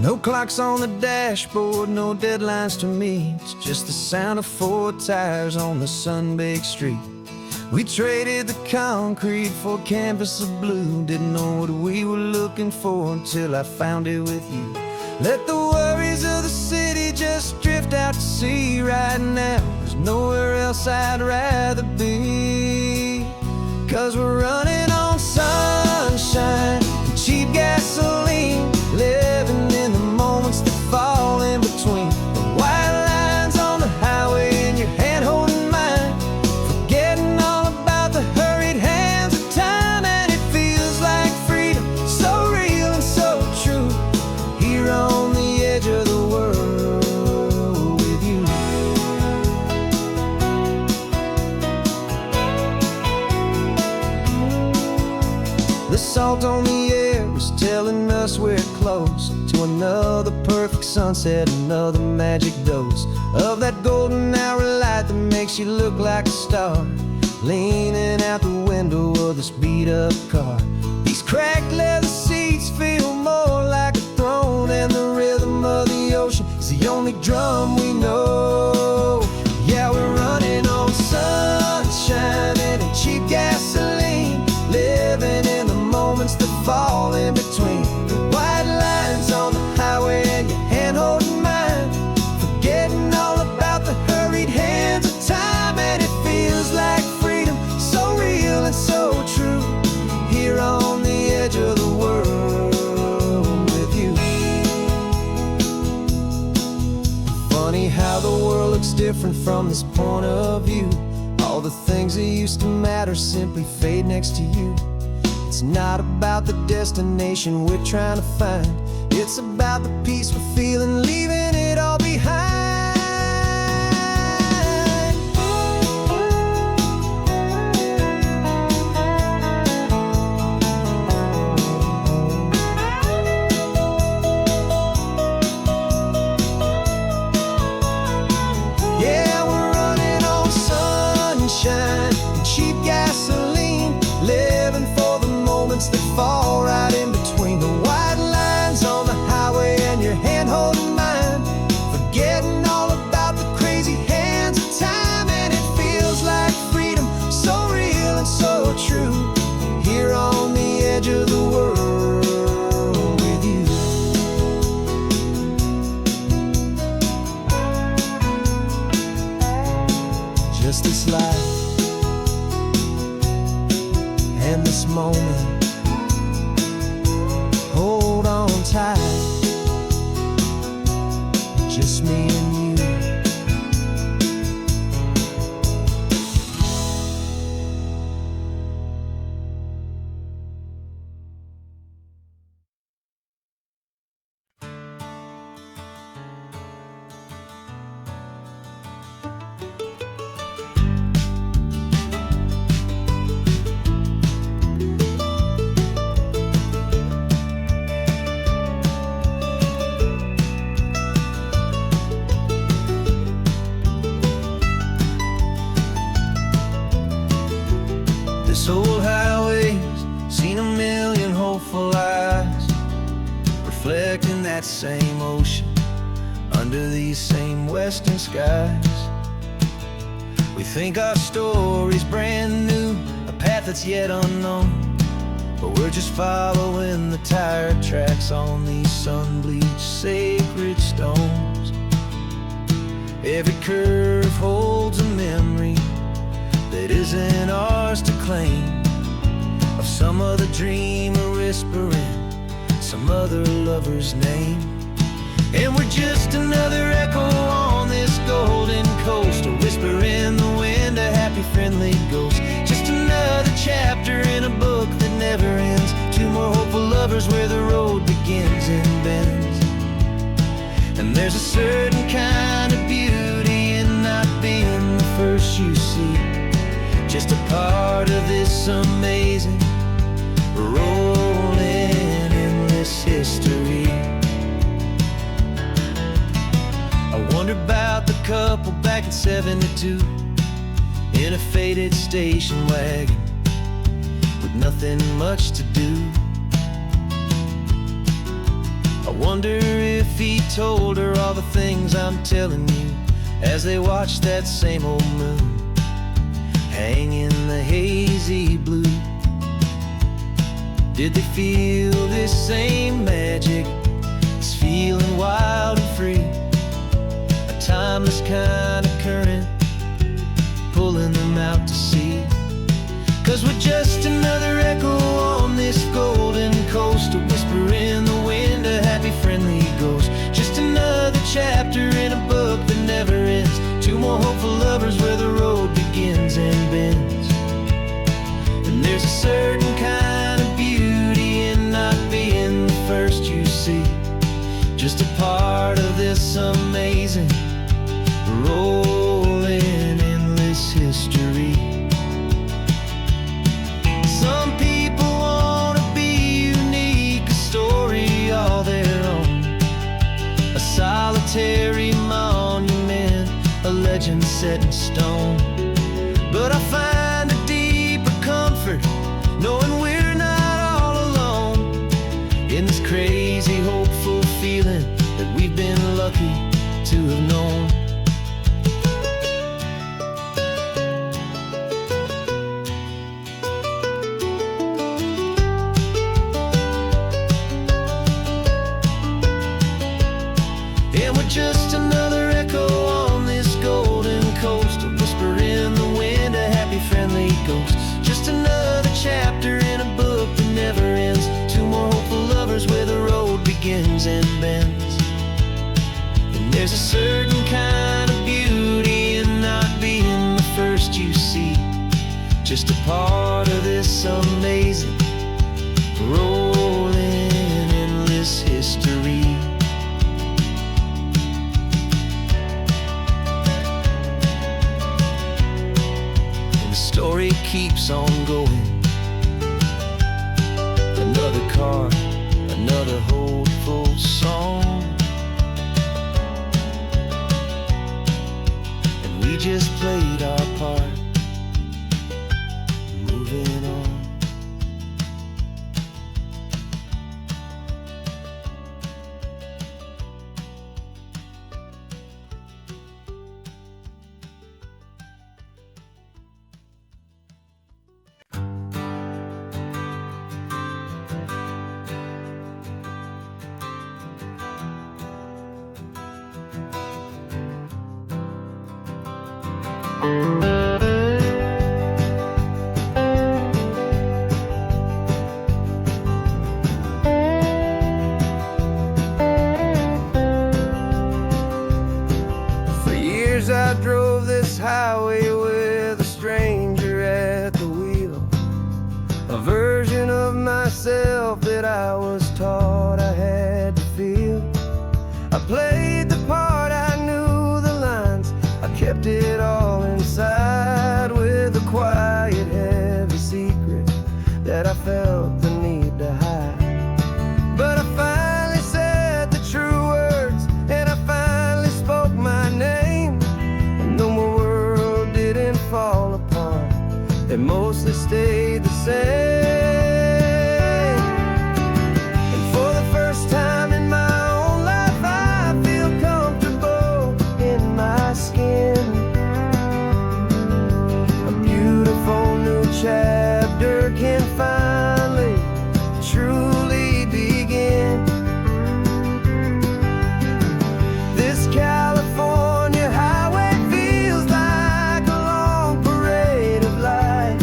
No clocks on the dashboard, no deadlines to meet, just the sound of 4 tires on the sun-baked street. We traded the concrete for a canvas of blue, didn't know what we were looking for until I found it with you. Let the worries of the city just drift out to sea right now. There's nowhere else I'd rather be, 'cause we're running on sunshine and cheap gasoline, living in the moments that fall in between. The white lines on the highway and your hand holding mine, forgetting all about the hurried hands of time. And it feels like freedom, so real and so true, here on the edge of the world with you. The salt on the air is telling us we're close to another perfect sunset, another magic dose of that golden hour light that makes you look like a star, leaning out the window of this beat-up car. These cracked leather seats feel more like a throne, and the rhythm of the ocean is the only drum we know. Yeah, we're running on sunshine and cheap gasoline, living in the moments that fall in between. The white lines on the highway and your hand holding mine, forgetting all about the hurried hands of time. And it feels like freedom, so real and so true, here on the edge of the world with you. Funny how the world looks different from this point of view. All the things that used to matter simply fade next to you. It's not about the destination we're trying to find, it's about the peace we're feeling, leaving it all behind. Yeah, we're running on sunshine just this life and this moment. Hold on tight, just me and you. This old highway's seen a million hopeful eyes, reflecting that same ocean under these same western skies. We think our story's brand new, a path that's yet unknown, but we're just following the tire tracks on these sun-bleached sacred stones. Every curve holds a memory that isn't ours to claim, of some other dreamer whispering some other lover's name. And we're just another echo on this golden coast, a whisper in the wind, a happy friendly ghost. Just another chapter in a book that never ends, two more hopeful lovers where the road begins and bends. And there's a certain kind of beauty in not being the first you see, just a part of this amazing, rolling endless history. I wonder about the couple back in '72 in a faded station wagon with nothing much to do. I wonder if he told her all the things I'm telling you as they watched that same old moon hang in the hazy blue. Did they feel this same magic, this feeling wild and free, a timeless kind of current pulling them out to sea? 'Cause we're just another echo on this golden coast, a whisper in the wind, a happy friendly ghost. Just another chapter in a book that never ends, two more hopeful lovers where the road begins and bends. And there's a certain kind of beauty in not being the first you see, just a part of this amazing, rolling endless history. Some people want to be unique, a story all their own, a solitary monument, a legend set in stone. But I find a deeper comfort knowing we're not all alone in this crazy, hopeful feeling that we've been lucky to have known. And we're just another echo on this golden coast, a whisper in the wind, a happy friendly ghost. Just another chapter in a book that never ends, two more hopeful lovers where the road begins and bends. And there's a certain kind of beauty in not being the first you see, just a part of this amazing, rolling endless history. Story keeps on going. Another car, another hopeful song, and we just played our part, moving on. Thank you. that I was taught I had to feel. I played the part, I knew the lines, I kept it all inside with a quiet, heavy secret that I felt the need to hide. But I finally said the true words, and I finally spoke my name. And though my world didn't fall apart, it mostly stayed the same. And for the first time in my own life, I feel comfortable in my skin. A beautiful new chapter can finally truly begin. This California highway feels like a long parade of light,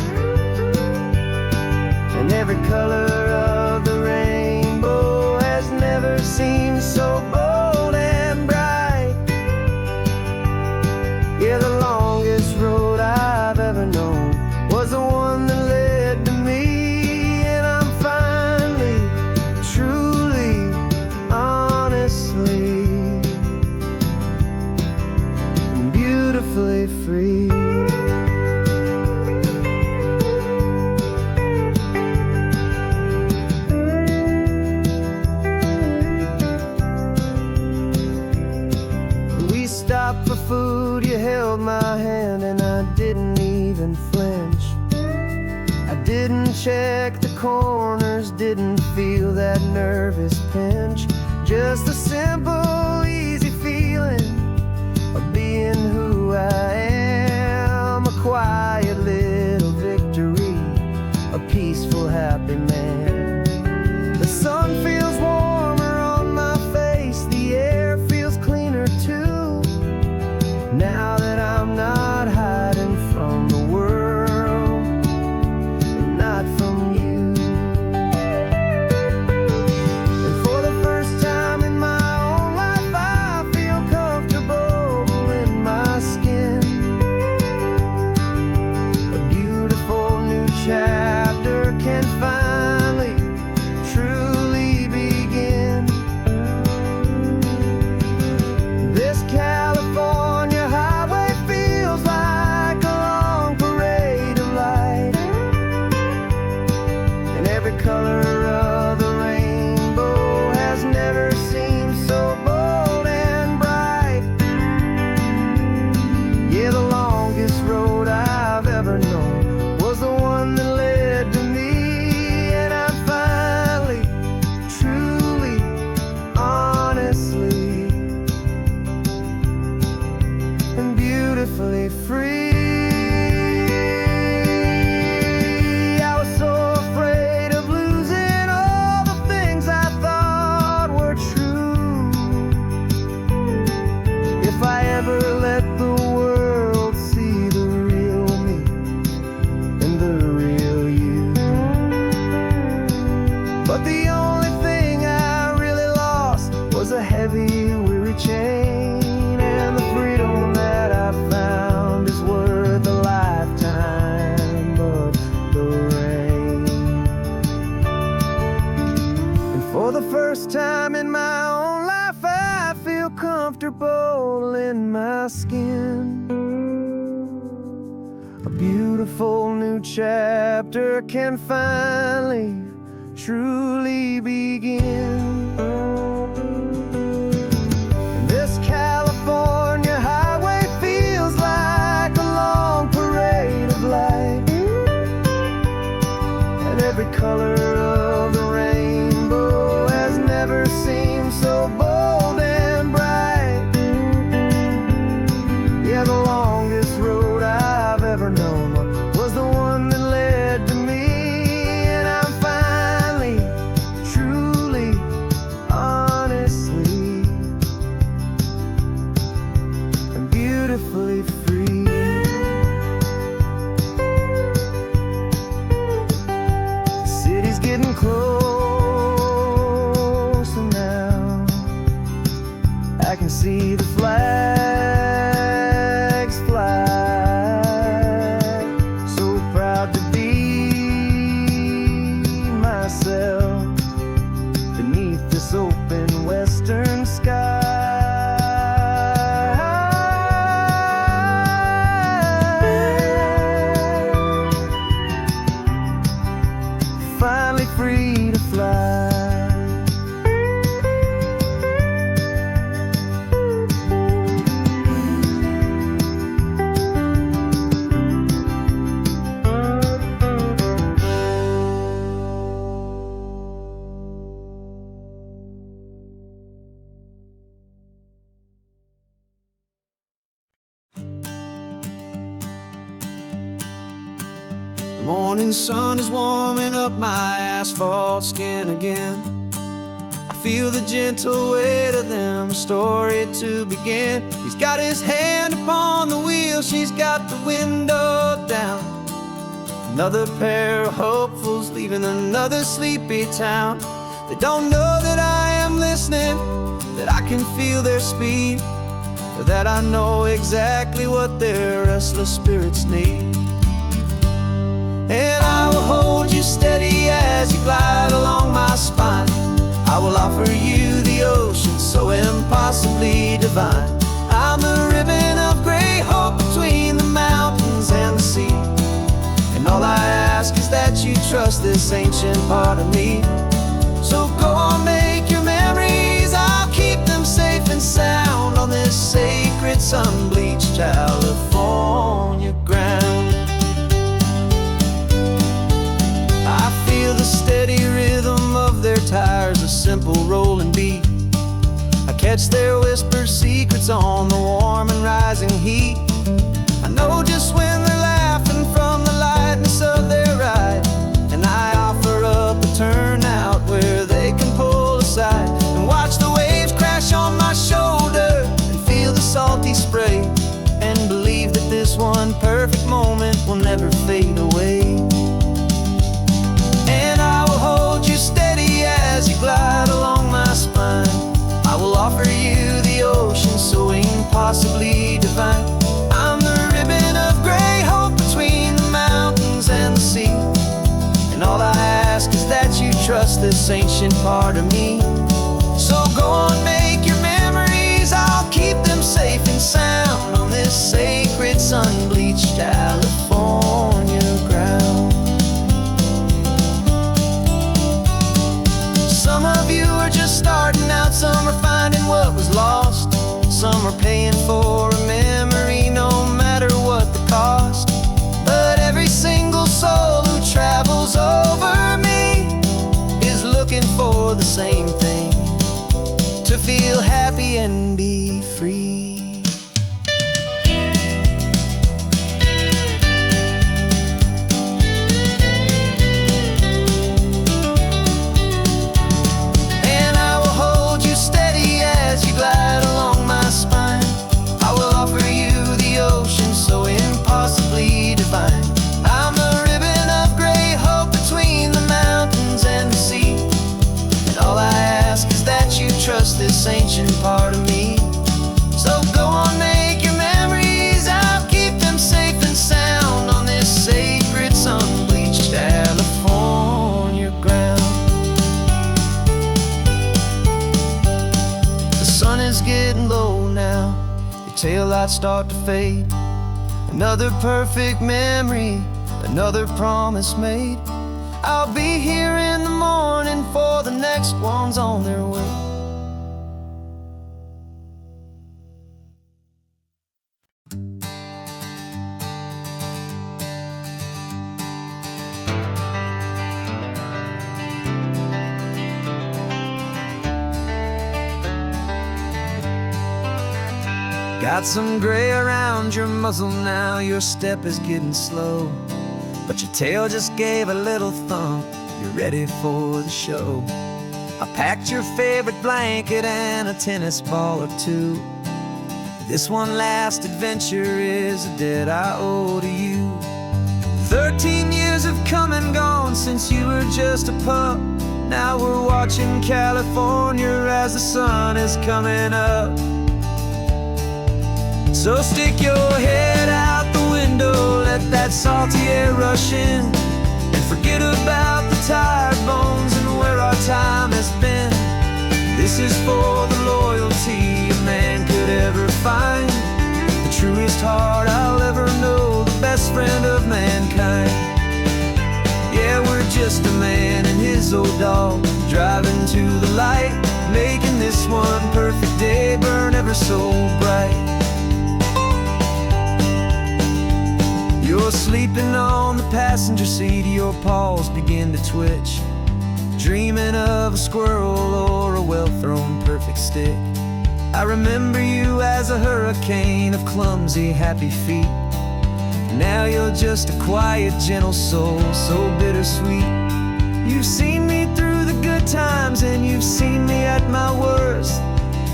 and every color of the rainbow has never seemed so bold and bright. Yeah, the longest road I've ever known was the one that led to me, and I'm finally, truly, honestly, beautifully free. We stopped for food, you held my hand, and I didn't even flinch. I didn't check the corners, didn't feel that nervous pinch. Just a simple, easy feeling of being who I am. A quiet little victory, a peaceful, happy man. The sun feels warmer on my face, the air feels cleaner too, now that I'm not hiding from the world, and not from you. And for the first time in my own life, I feel comfortable in my skin. A beautiful new chapter can finally truly begin. This California highway feels like a long parade of light, and every color of the rainbow has never seemed so bold and bright. Yeah, the longest road I've ever known was the one that led to me, and I'm finally, truly, honestly, and beautifully free. I was so afraid of losing all the things I thought were true. If I ever let the world see the real me and the real you. But the only thing I really lost was a heavy, weary chain, and the freedom that I found is worth a lifetime of the rain. And for the first time in my own life, I feel comfortable in my skin. A beautiful new chapter can finally, truly begin. This California highway feels like a long parade of light, and every color of the rainbow has never seemed so bold and bright. Yeah, the longest road I've ever known was the one that led to me, and I'm finally, truly, honestly, The morning sun is warming up my asphalt skin again. I feel the gentle weight of them, story to begin. He's got his hand upon the wheel, she's got the window down. Another pair of hopefuls leaving another sleepy town. They don't know that I am listening, that I can feel their speed, or that I know exactly what their restless spirits need. And I will hold you steady as you glide along my spine. I will offer you the ocean so impossibly divine. I'm the ribbon of gray hope between the mountains and the sea. And all I ask is that you trust this ancient part of me. So go on, make your memories, I'll keep them safe and sound on this sacred sun-bleached California ground. I feel the steady rhythm of their tires, a simple rolling beat. I catch their whispered secrets on the warm and rising heat. I know just when they're laughing from the lightness of their ride, and I offer up a turnout where they can pull aside and watch the waves crash on my shoulder and feel the salty spray, and believe that this one perfect moment will never fade away. And I will hold you steady as you glide along my spine. I will offer you the ocean so impossibly divine. I'm the ribbon of gray hope between the mountains and the sea. And all I ask is that you trust this ancient part of me. So go on, make your memories, I'll keep them safe and sound on this sacred sun-bleached California ground. Some of you are just starting out, some are finding what was lost, some are paying for a memory no matter what the cost. But every single soul who travels over me is looking for the same thing, to feel happy and be free. And I will hold you steady as you glide along my spine. I will offer you the ocean so impossibly divine. I'm the ribbon of gray hope between the mountains and the sea. And all I ask is that you trust this ancient part of me. So go on, make your memories, I'll keep them safe and sound on this sacred sun-bleached California ground. The sun is getting low now, your taillights start to fade. Another perfect memory, another promise made. I'll be here in the morning for the next ones on their way. Got some gray around your muzzle now, your step is getting slow, but your tail just gave a little thump, you're ready for the show. I packed your favorite blanket and a tennis ball or two. This one last adventure is a debt I owe to you. 13 years have come and gone since you were just a pup. Now we're watching California as the sun is coming up. So stick your head out the window, let that salty air rush in, and forget about the tired bones and where our time has been. This is for the loyalty a man could ever find, the truest heart I'll ever know, the best friend of mankind. Yeah, we're just a man and his old dog, driving to the light, making this one perfect day burn ever so bright. You're sleeping on the passenger seat, your paws begin to twitch, dreaming of a squirrel or a well-thrown perfect stick. I remember you as a hurricane of clumsy, happy feet. Now you're just a quiet, gentle soul, so bittersweet. You've seen me through the good times and you've seen me at my worst.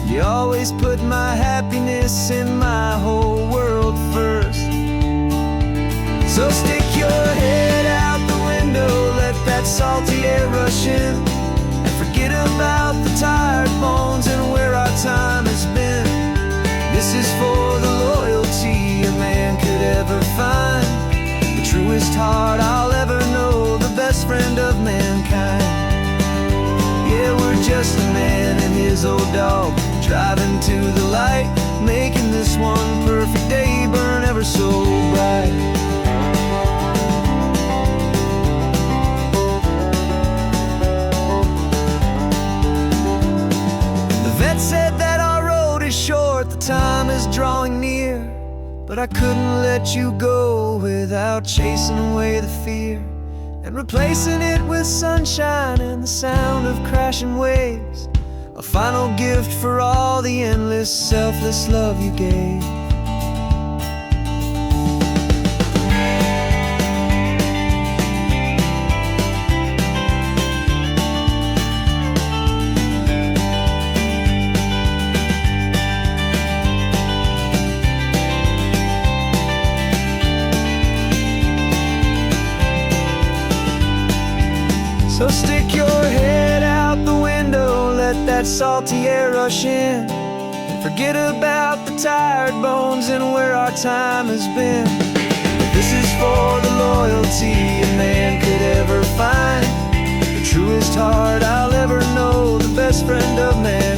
You always put my happiness and my whole world first. So stick your head out the window, let that salty air rush in, and forget about the tired bones and where our time has been. This is for the loyalty a man could ever find, the truest heart I'll ever know, the best friend of mankind. Yeah, we're just a man and his old dog, driving to the light, making this one perfect day burn ever so bright. The vet said that our road is short, the time is drawing near, but I couldn't let you go without chasing away the fear and replacing it with sunshine and the sound of crashing waves, a final gift for all the endless, selfless love you gave. So stick your head out the window, let that salty air rush in, and forget about the tired bones and where our time has been. This is for the loyalty a man could ever find, the truest heart I'll ever know, the best friend of man.